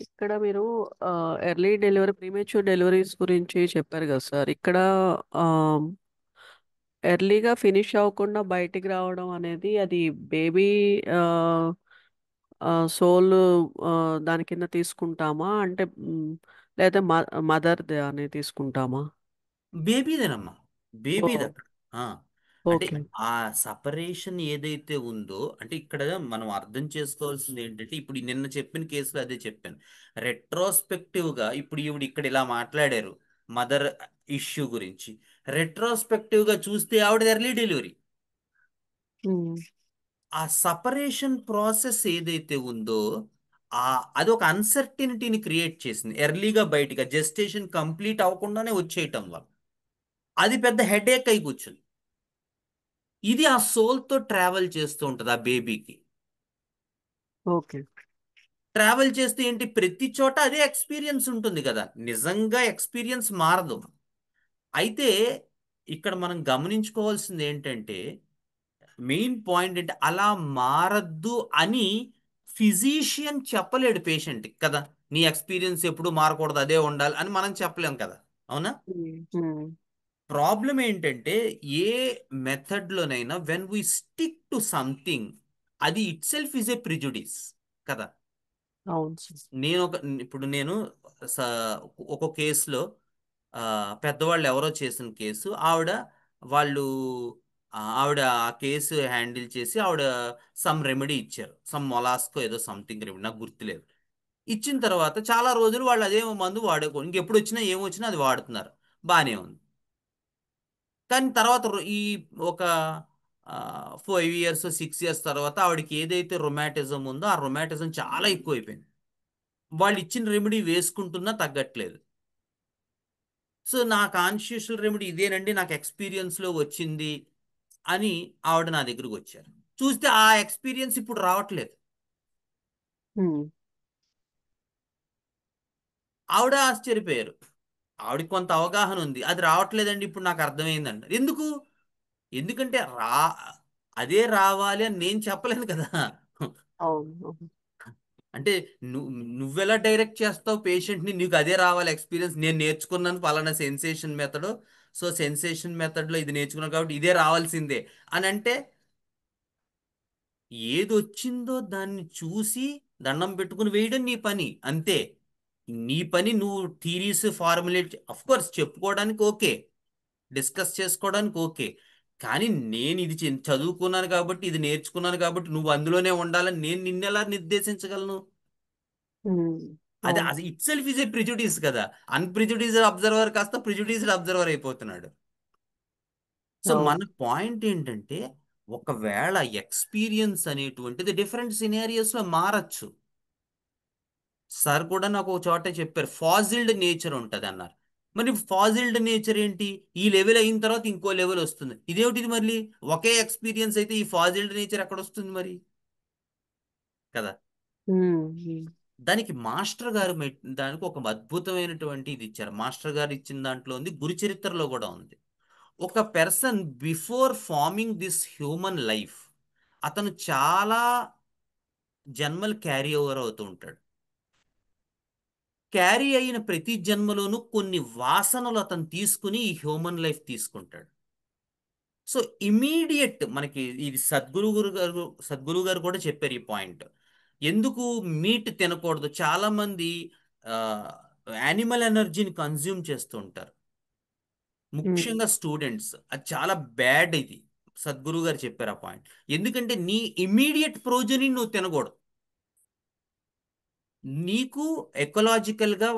ఇక్కడ మీరు ఎర్లీ డెలివరీ, ప్రీమేచ్యూర్ డెలివరీస్ గురించి చెప్పారు కదా సార్. ఇక్కడ ఎర్లీగా ఫినిష్ అవ్వకుండా బయటికి రావడం అనేది, అది బేబీ సోల్ దాని కింద తీసుకుంటామా అంటే, లేదా మదర్ది అని తీసుకుంటామా? బేబీదేనమ్మా, ఓ, బేబీది అక్కడ. ఆ, అంటే ఓకే. ఆ సపరేషన్ ఏదైతే ఉందో, అంటే ఇక్కడ మనం అర్థం చేసుకోవాల్సింది ఏంటంటే, ఇప్పుడు నిన్న చెప్పిన కేసులో అదే చెప్పాను. రెట్రోస్పెక్టివ్గా ఇప్పుడు ఈవిడ ఇక్కడ ఇలా మాట్లాడారు మదర్ ఇష్యూ గురించి. రెట్రోస్పెక్టివ్గా చూస్తే ఆవిడ ఎర్లీ డెలివరీ. ఉమ్, ఆ సపరేషన్ ప్రాసెస్ ఏదైతే ఉందో ఆ అది ఒక అన్సర్టినిటీని క్రియేట్ చేసింది. ఎర్లీగా బయటికి జెస్టేషన్ కంప్లీట్ అవ్వకుండానే వచ్చేయటం వల్ల అది పెద్ద హెడేక్ అయి కూర్చుంది. ఇది ఆ సోల్తో ట్రావెల్ చేస్తూ ఉంటుంది ఆ బేబీకి. ఓకే. ట్రావెల్ చేస్తే ఏంటి, ప్రతి చోట అదే ఎక్స్పీరియన్స్ ఉంటుంది కదా, నిజంగా ఎక్స్పీరియన్స్ మారదు. అయితే ఇక్కడ మనం గమనించుకోవాల్సింది ఏంటంటే, మెయిన్ పాయింట్ అంటే అలా మారద్దు అని ఫిజీషియన్ చెప్పలేడు పేషెంట్కి కదా. నీ ఎక్స్పీరియన్స్ ఎప్పుడు మారకూడదు, అదే ఉండాలి అని మనం చెప్పలేం కదా. అవునా? ఉమ్, ప్రాబ్లం ఏంటంటే, ఏ మెథడ్లోనైనా when we stick to something, అది itself is a prejudice కదా. అవును సార్. నేను ఇప్పుడు నేను స- ఒక కేసులో ఆ, పెద్దవాళ్ళు ఎవరో చేసిన కేసు, వాళ్ళు ఆవిడ ఆ కేసు హ్యాండిల్ చేసి ఆవిడ సమ్ రెమెడీ ఇచ్చారు, సమ్ మొలాస్కో ఏదో సంథింగ్ రెమెడీ, నాకు గుర్తులేదు. ఇచ్చిన తర్వాత చాలా రోజులు వాళ్ళు అదే మందు వాడుకో, ఇంకెప్పుడు వచ్చినా ఏమొచ్చినా అది వాడుతున్నారు, బాగానే ఉంది. కానీ తర్వాత ఈ ఒక 5 ఇయర్స్ 6 ఇయర్స్ తర్వాత ఆవిడకి ఏదైతే రొమాటిజం ఉందో ఆ రొమాటిజం చాలా ఎక్కువైపోయింది. వాళ్ళు ఇచ్చిన రెమెడీ వేసుకుంటున్నా తగ్గట్లేదు. సో నా కాన్స్టిట్యూషనల్ రెమెడీ ఇదేనండి, నాకు ఎక్స్పీరియన్స్లో వచ్చింది అని ఆవిడ నా దగ్గరకు వచ్చారు. చూస్తే ఆ ఎక్స్పీరియన్స్ ఇప్పుడు రావట్లేదు. ఉమ్, ఆవిడ ఆశ్చర్యపోయారు. ఆవిడకి కొంత అవగాహన ఉంది, అది రావట్లేదండి ఇప్పుడు నాకు అర్థమైందండి. ఎందుకు? ఎందుకంటే అదే రావాలి అని నేను చెప్పలేను కదా. అవును. అవును. అంటే నువ్వెలా డైరెక్ట్ చేస్తావు పేషెంట్ని, నీకు అదే రావాలి ఎక్స్పీరియన్స్, నేను నేర్చుకున్నాను పలానా సెన్సేషన్ మెథడ్, సో సెన్సేషన్ మెథడ్లో ఇది నేర్చుకున్నాను కాబట్టి ఇదే రావాల్సిందే అని అంటే, ఏది వచ్చిందో దాన్ని చూసి దండం పెట్టుకుని వేయడం నీ పని అంతే. నీ పని నువ్వు థీరీస్ ఫార్ములేట్ అఫ్ కోర్స్ చెప్పుకోవడానికి ఓకే, డిస్కస్ చేసుకోవడానికి ఓకే, కానీ నేను ఇది చదువుకున్నాను కాబట్టి ఇది నేర్చుకున్నాను కాబట్టి నువ్వు అందులోనే ఉండాలని నేను నిన్నెలా నిర్దేశించగలను? ఉమ్, అది అవును. అది itself is A prejudice కదా. అన్ప్రిజుడీస్డ్ అబ్జర్వర్ కాస్త ప్రిజుడీస్డ్ అబ్జర్వర్ అయిపోతున్నాడు. సో మన అవును. పాయింట్ ఏంటంటే, ఒకవేళ ఎక్స్పీరియన్స్ అనేటువంటిది డిఫరెంట్ సినారియోస్లో మారచ్చు. సార్ కూడా నాకు ఒక చోట చెప్పారు, ఫాజిల్డ్ నేచర్ ఉంటుంది అన్నారు. మరి ఫాజిల్డ్ నేచర్ ఏంటి? ఈ లెవెల్ అయిన తర్వాత ఇంకో లెవెల్ వస్తుంది, ఇదేమిటిది మళ్ళీ? ఒకే ఎక్స్పీరియన్స్ అయితే ఈ ఫాజిల్డ్ నేచర్ ఎక్కడ వస్తుంది మరి? కదా. ఉమ్, ఉమ్, దానికి మాస్టర్ గారు దానికి ఒక అద్భుతమైనటువంటి ఇది ఇచ్చారు. మాస్టర్ గారు ఇచ్చిన దాంట్లో ఉంది, గురు చరిత్రలో కూడా ఉంది. ఒక person before farming this human life, అతను చాలా జన్మలు క్యారీ ఓవర్ అవుతూ ఉంటాడు. క్యారీ అయిన ప్రతి జన్మలోనూ కొన్ని వాసనలు అతను తీసుకుని ఈ హ్యూమన్ లైఫ్ తీసుకుంటాడు. సో ఇమీడియట్ మనకి ఇది సద్గురు గారు కూడా చెప్పారు ఈ పాయింట్. ఎందుకు మీట్ తినకూడదు? చాలా మంది యానిమల్ ఎనర్జీని కన్జ్యూమ్ చేస్తూ ఉంటారు, ఉమ్, ముఖ్యంగా స్టూడెంట్స్. అది చాలా బ్యాడ్ ఇది. సద్గురు గారు చెప్పారు ఆ పాయింట్. ఎందుకంటే నీ ఇమీడియట్ ప్రోజని నువ్వు తినకూడదు. నీకు ఎకలాజికల్గా,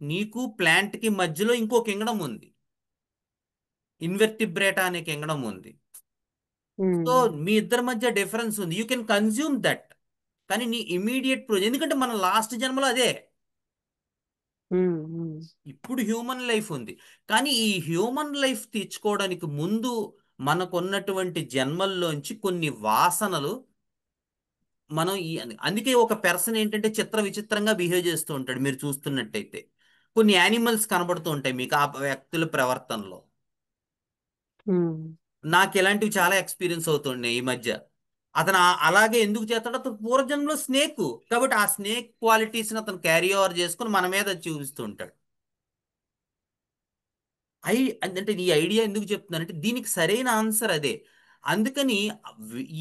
నీకు ప్లాంట్కి మధ్యలో ఇంకో కింగడం ఉంది, ఇన్వెర్టిబ్రేటా అనే కింగడం ఉంది. సో ఉమ్, మీ ఇద్దరి మధ్య డిఫరెన్స్ ఉంది, యూ కెన్ కన్జ్యూమ్ దట్. కానీ నీ ఇమీడియట్ ప్రోజ్, ఎందుకంటే మన లాస్ట్ జన్మలో అదే, ఉమ్, ఉమ్. ఇప్పుడు హ్యూమన్ లైఫ్ ఉంది. కానీ ఈ హ్యూమన్ లైఫ్ తెచ్చుకోవడానికి ముందు మనకున్నటువంటి జన్మల్లోంచి కొన్ని వాసనలు మనం అందుకే ఒక పర్సన్ ఏంటంటే చిత్ర విచిత్రంగా బిహేవ్ చేస్తూ ఉంటాడు. మీరు చూస్తున్నట్టయితే కొన్ని యానిమల్స్ కనబడుతూ ఉంటాయి మీకు ఆ వ్యక్తుల ప్రవర్తనలో. ఉమ్. నాకు ఇలాంటివి చాలా ఎక్స్పీరియన్స్ అవుతున్నాయి ఈ మధ్య. అతను అలాగే ఎందుకు చేస్తాడు? అతను పూర్వజన్మలో స్నేక్, కాబట్టి ఆ స్నేక్ క్వాలిటీస్ని అతను క్యారీ ఓవర్ చేసుకుని మన మీద చూపిస్తూ ఉంటాడు. అంటే ఈ ఐడియా ఎందుకు చెప్తున్నానంటే దీనికి సరైన ఆన్సర్ అదే. అందుకని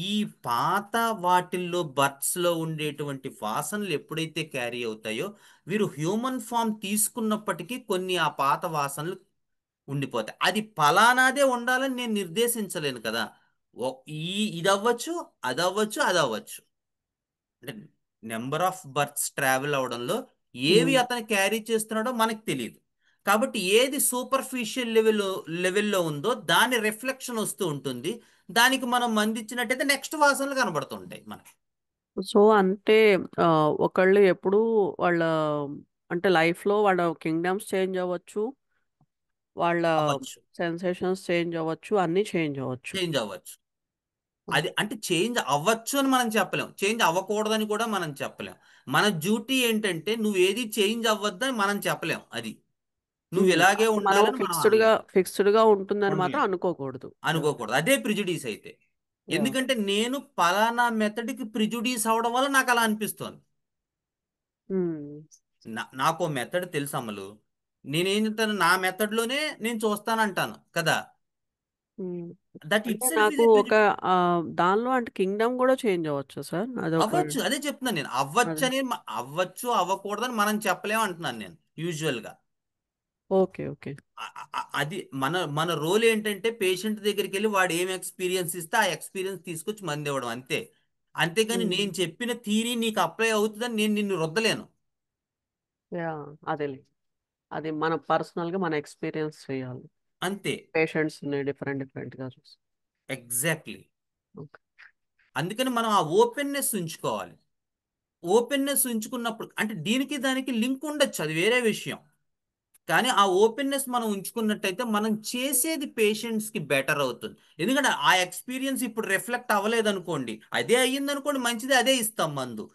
ఈ పాత వాటిల్లో బర్డ్స్లో ఉండేటువంటి వాసనలు ఎప్పుడైతే క్యారీ అవుతాయో, వీరు హ్యూమన్ ఫామ్ తీసుకున్నప్పటికీ కొన్ని ఆ పాత వాసనలు ఉండిపోతాయి. అది ఫలానాదే ఉండాలని నేను నిర్దేశించలేను కదా. ఇది అవ్వచ్చు, అది అవ్వచ్చు, అది అవ్వచ్చు. అంటే నెంబర్ ఆఫ్ బర్త్స్ ట్రావెల్ అవడంలో ఏవి ఉమ్. అతను క్యారీ చేస్తున్నాడో మనకు తెలియదు. కాబట్టి ఏది సూపర్ఫిషియల్ లెవెల్లో ఉందో దాని రిఫ్లెక్షన్ వస్తూ ఉంటుంది. దానికి మనం మందిచ్చినట్టయితే నెక్స్ట్ వాసనలు కనబడుతుంటాయి మనకి. సో అంటే ఒకళ్ళు ఎప్పుడు వాళ్ళ అంటే లైఫ్లో వాళ్ళ కింగ్డమ్స్ చేంజ్ అవ్వచ్చు, వాళ్ళ అవ్వచ్చు, సెన్సేషన్స్ చేంజ్ అవ్వచ్చు, అన్నీ చేంజ్ అవ్వచ్చు. చేంజ్ అవ్వచ్చు. అది అంటే చేంజ్ అవ్వచ్చు అని మనం చెప్పలేం, చేంజ్ అవ్వకూడదని కూడా మనం చెప్పలేం. మన డ్యూటీ ఏంటంటే నువ్వు ఏది చేంజ్ అవ్వద్దని మనం చెప్పలేం. అది నువ్వు ఇలాగే అంటే మనం ఉండాలని మనం ఫిక్స్డ్గా అనలేం. ఫిక్స్డ్గా ఉంటుందని మాత్రం ఉండలేం, అనుకోకూడదు. అనుకోకూడదు. అదే ప్రిజుడీస్ అయితే. యా. ఎందుకంటే నేను పలానా మెథడ్కి ప్రిజుడీస్ అవడం వల్ల నాకు అలా అనిపిస్తోంది. నాకు మెథడ్ తెలుసు అమలు, నేనేం చెప్తాను, నా మెథడ్లోనే నేను చూస్తానంటాను కదా. దట్ ఇట్ అంటే సెల్ఫ్ నాకు ఇస్ ఏ ఒక దానిలో అంటే కింగ్డమ్ కూడా చేంజ్ అవ్వచ్చు సార్, అదొక. అవ్వచ్చు. అదే చెప్తున్నాను నేను, అవ్వచ్చు అదే. అని అవ్వచ్చు అవ్వకూడదని మనం చెప్పలేము అంటున్నాను నేను యూజువల్గా. Okay, okay. అది మన మన రోల్ ఏంటంటే పేషెంట్ దగ్గరికి వెళ్ళి వాడు ఏం ఎక్స్పీరియన్స్ ఇస్తే ఆ ఎక్స్పీరియన్స్ తీసుకొచ్చి మంది ఇవ్వడం అంతే. అంతేగాని ఉమ్, నేను చెప్పిన థీరీ నీకు అప్లై అవుతుందని నేను నిన్ను రుద్దలేను. యా, అదేలే. అది మన పర్సనల్గా మన ఎక్స్పీరియన్స్ చేయాలి. అంతే. పేషెంట్స్ని డిఫరెంట్ డిఫరెంట్గా చూసి. ఎగ్జాక్ట్లీ. ఓకే. అందుకని మనం ఆ ఓపెన్నెస్ ఉంచుకోవాలి. ఓపెన్నెస్ ఉంచుకున్నప్పుడు అంటే దీనికి దానికి లింక్ ఉండొచ్చు, అది వేరే విషయం. కానీ ఆ ఓపెన్నెస్ మనం ఉంచుకున్నట్టయితే మనం చేసేది పేషెంట్స్కి బెటర్ అవుతుంది. ఎందుకంటే ఆ ఎక్స్పీరియన్స్ ఇప్పుడు రిఫ్లెక్ట్ అవ్వలేదు అనుకోండి, అదే అయ్యింది అనుకోండి, మంచిది, అదే ఇస్తాం మందు.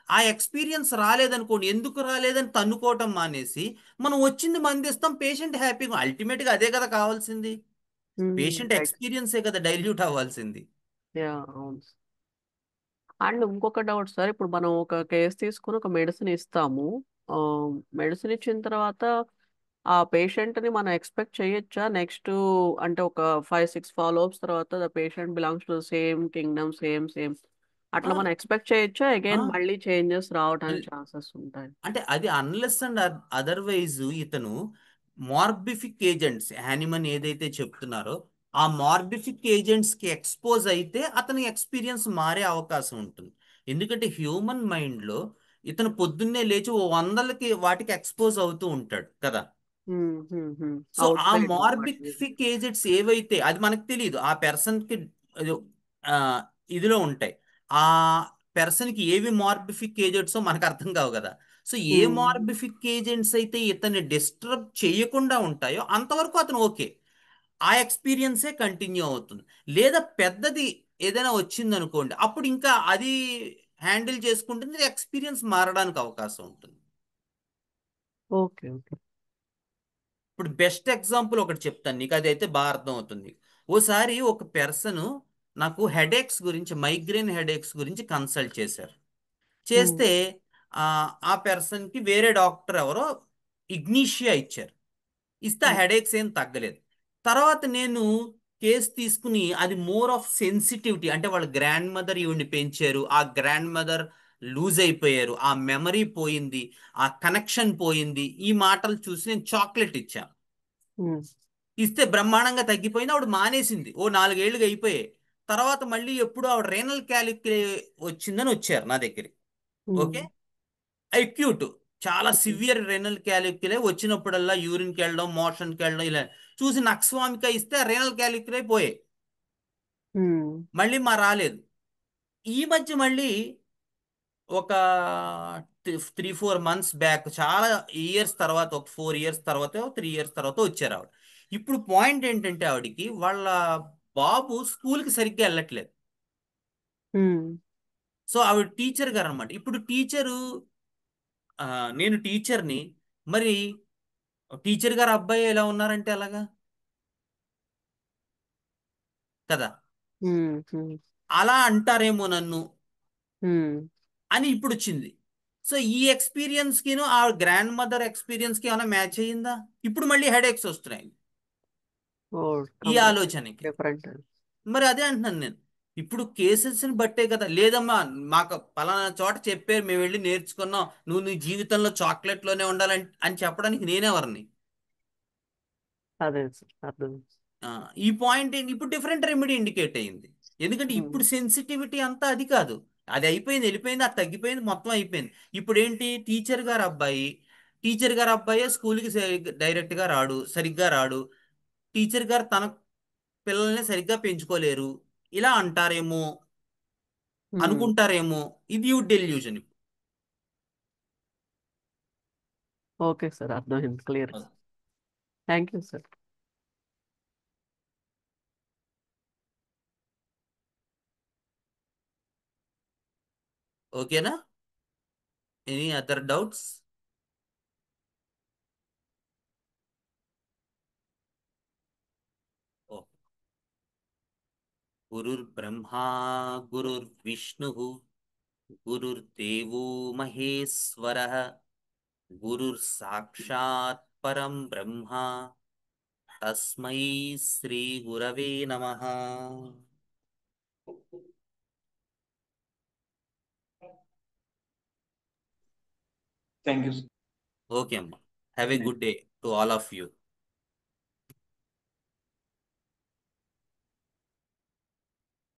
ఆ ఎక్స్పీరియన్స్ రాలేదనుకోండి, ఎందుకు రాలేదని తన్నుకోవటం మానేసి మనం వచ్చింది మందిస్తాం, పేషెంట్ హ్యాపీగా, అల్టిమేట్గా అదే కదా కావాల్సింది. Patient right. ఎక్స్పీరియన్సే కదా డైల్యూట్ అవ్వాల్సింది. యా, అవును. అండ్ ఇంకొక డౌట్ సార్, ఇప్పుడు మనం ఒక కేసు తీసుకుని ఒక మెడిసిన్ ఇస్తాము. మెడిసిన్ ఇచ్చిన తర్వాత ఆ పేషెంట్ని మనం ఎక్స్పెక్ట్ చేయొచ్చా నెక్స్ట్, అంటే ఒక 5-6 ఫాలోఅప్స్ తర్వాత the patient belongs to same Kingdom, same same ఆ, అట్లా మనం ఎక్స్పెక్ట్ చేయొచ్చా? ఆ, అగైన్ మళ్ళీ చేంజెస్ రావడానికి అల్- ఛాన్సెస్ ఉంటాయి? అంటే అది అన్లెస్ అండ్ అదర్వైజ్ ఇతను మార్బిఫిక్ ఏజెంట్స్ యానిమన్ ఏదైతే చెప్తున్నారో ఆ మార్బిఫిక్ ఏజెంట్స్ కి ఎక్స్పోజ్ అయితే అతని ఎక్స్పీరియన్స్ మారే అవకాశం ఉంటుంది. ఎందుకంటే హ్యూమన్ మైండ్ లో ఇతను పొద్దున్నే లేచి ఓ వందలకి వాటికి ఎక్స్పోజ్ అవుతూ ఉంటాడు కదా. సో అవుట్ ఆ సైడ్ వాటి. మార్బిఫిక్ ఏజెంట్స్ ఏవైతే అది మనకు తెలియదు, ఆ పెర్సన్ కి అది, ఆ, ఇదిలో ఉంటాయి. ఆ పెర్సన్ కి ఏవి మార్బిఫిక్ ఏజెంట్స్ మనకు అర్థం కావు కదా. సో ఏ మార్బిఫిక్ ఏజెంట్స్ అయితే ఇతన్ని డిస్టర్బ్ చేయకుండా ఉంటాయో అంతవరకు అతను ఓకే, ఆ ఎక్స్పీరియన్సే కంటిన్యూ అవుతుంది. లేదా పెద్దది ఏదైనా వచ్చింది అనుకోండి, అప్పుడు ఇంకా అది హ్యాండిల్ చేసుకుంటుంది, ఎక్స్పీరియన్స్ మారడానికి అవకాశం ఉంటుంది. Okay, okay. ఇప్పుడు బెస్ట్ ఎగ్జాంపుల్ ఒకటి చెప్తాను నీకు, అది అయితే బాగా అర్థం అవుతుంది. ఓసారి ఒక పెర్సన్ నాకు హెడేక్స్ గురించి, మైగ్రేన్ హెడేక్స్ గురించి కన్సల్ట్ చేశారు. చేస్తే ఆ ఆ పర్సన్కి వేరే డాక్టర్ ఎవరో ఇగ్నీషియా ఇచ్చారు. ఇస్తే ఆ హెడేక్స్ ఏం తగ్గలేదు. తర్వాత నేను కేసు తీసుకుని అది మోర్ ఆఫ్ సెన్సిటివిటీ, అంటే వాళ్ళ గ్రాండ్ మదర్ ఈవిడ్ని పెంచారు, ఆ గ్రాండ్ మదర్ లూజ్ అయిపోయారు, ఆ మెమరీ పోయింది, ఆ కనెక్షన్ పోయింది, ఈ మాటలు చూసి నేను చాక్లెట్ ఇచ్చాను. ఇస్తే బ్రహ్మాండంగా తగ్గిపోయింది, ఆవిడ మానేసింది, ఓ 4 ఏళ్ళుగా అయిపోయాయి. తర్వాత మళ్ళీ ఎప్పుడు ఆవిడ రేనల్ క్యాలిక్యులే వచ్చిందని వచ్చారు నా దగ్గరికి. ఓకే, అక్యూట్, చాలా సివియర్ రెనల్ క్యాలిక్యులే వచ్చినప్పుడల్లా యూరిన్కి వెళ్ళడం, మోషన్కి వెళ్ళడం, ఇలా చూసి నక్స్వామిక ఇస్తే రెనల్ క్యాలిక్యులే పోయాయి, మళ్ళీ మా రాలేదు. ఈ మధ్య మళ్ళీ ఒక 3-4 మంత్స్ బ్యాక్, చాలా ఇయర్స్ తర్వాత, ఒక 4 ఇయర్స్ తర్వాత, 3 ఇయర్స్ తర్వాత వచ్చారు ఆవిడ. ఇప్పుడు పాయింట్ ఏంటంటే ఆవిడకి వాళ్ళ బాబు స్కూల్కి సరిగ్గా వెళ్ళట్లేదు. సో ఆవిడ టీచర్ గారు అనమాట. ఇప్పుడు టీచరు, నేను టీచర్ని, మరి టీచర్ గారు అబ్బాయి ఎలా ఉన్నారంటే అలాగా కదా, అలా అంటారేమో నన్ను అని ఇప్పుడు వచ్చింది. సో ఈ ఎక్స్పీరియన్స్ కిను ఆ గ్రాండ్ మదర్ ఎక్స్పీరియన్స్ కి ఏమైనా మ్యాచ్ అయ్యిందా? ఇప్పుడు మళ్ళీ హెడేక్స్ వస్తున్నాయి ఓ, ఈ కంప్లీట్ ఆలోచనకి. డిఫరెంట్. మరి అదే అంటున్నాను నేను, ఇప్పుడు కేసెస్ని బట్టే కదా. లేదమ్మా, మాకు పలానా చోట చెప్పారు, మేము వెళ్ళి నేర్చుకున్నాం, నువ్వు నీ జీవితంలో చాక్లెట్లోనే ఉండాలని అని చెప్పడానికి నేనెవరిని? అదే సార్, అర్థం. ఆ, ఈ పాయింట్ ఇప్పుడు డిఫరెంట్ రెమెడీ ఇండికేట్ అయ్యింది. ఎందుకంటే ఇప్పుడు సెన్సిటివిటీ అంతా అది కాదు, అది అయిపోయింది, వెళ్ళిపోయింది, అది తగ్గిపోయింది, మొత్తం అయిపోయింది. ఇప్పుడు ఏంటి, టీచర్ గారు అబ్బాయే స్కూల్కి డైరెక్ట్గా రాడు, సరిగ్గా రాడు, టీచర్ గారు తన పిల్లల్ని సరిగ్గా పెంచుకోలేరు, ఇలా అంటారేమో, అనుకుంటారేమో. ఇది డెల్యూజన్. ఓకే సార్, అర్థమైంది, క్లియర్. Thank you sir. ఓకేనా? Any other doubts? గురుర్బ్రహ్మా గురుర్విష్ణు గురుర్దేవో మహేశ్వరः, గురుర్ సాక్షాత్ పరం బ్రహ్మ, తస్మై శ్రీ గురవే నమః. Thank you. ఓకే అమ్మా, have a good day to all of you.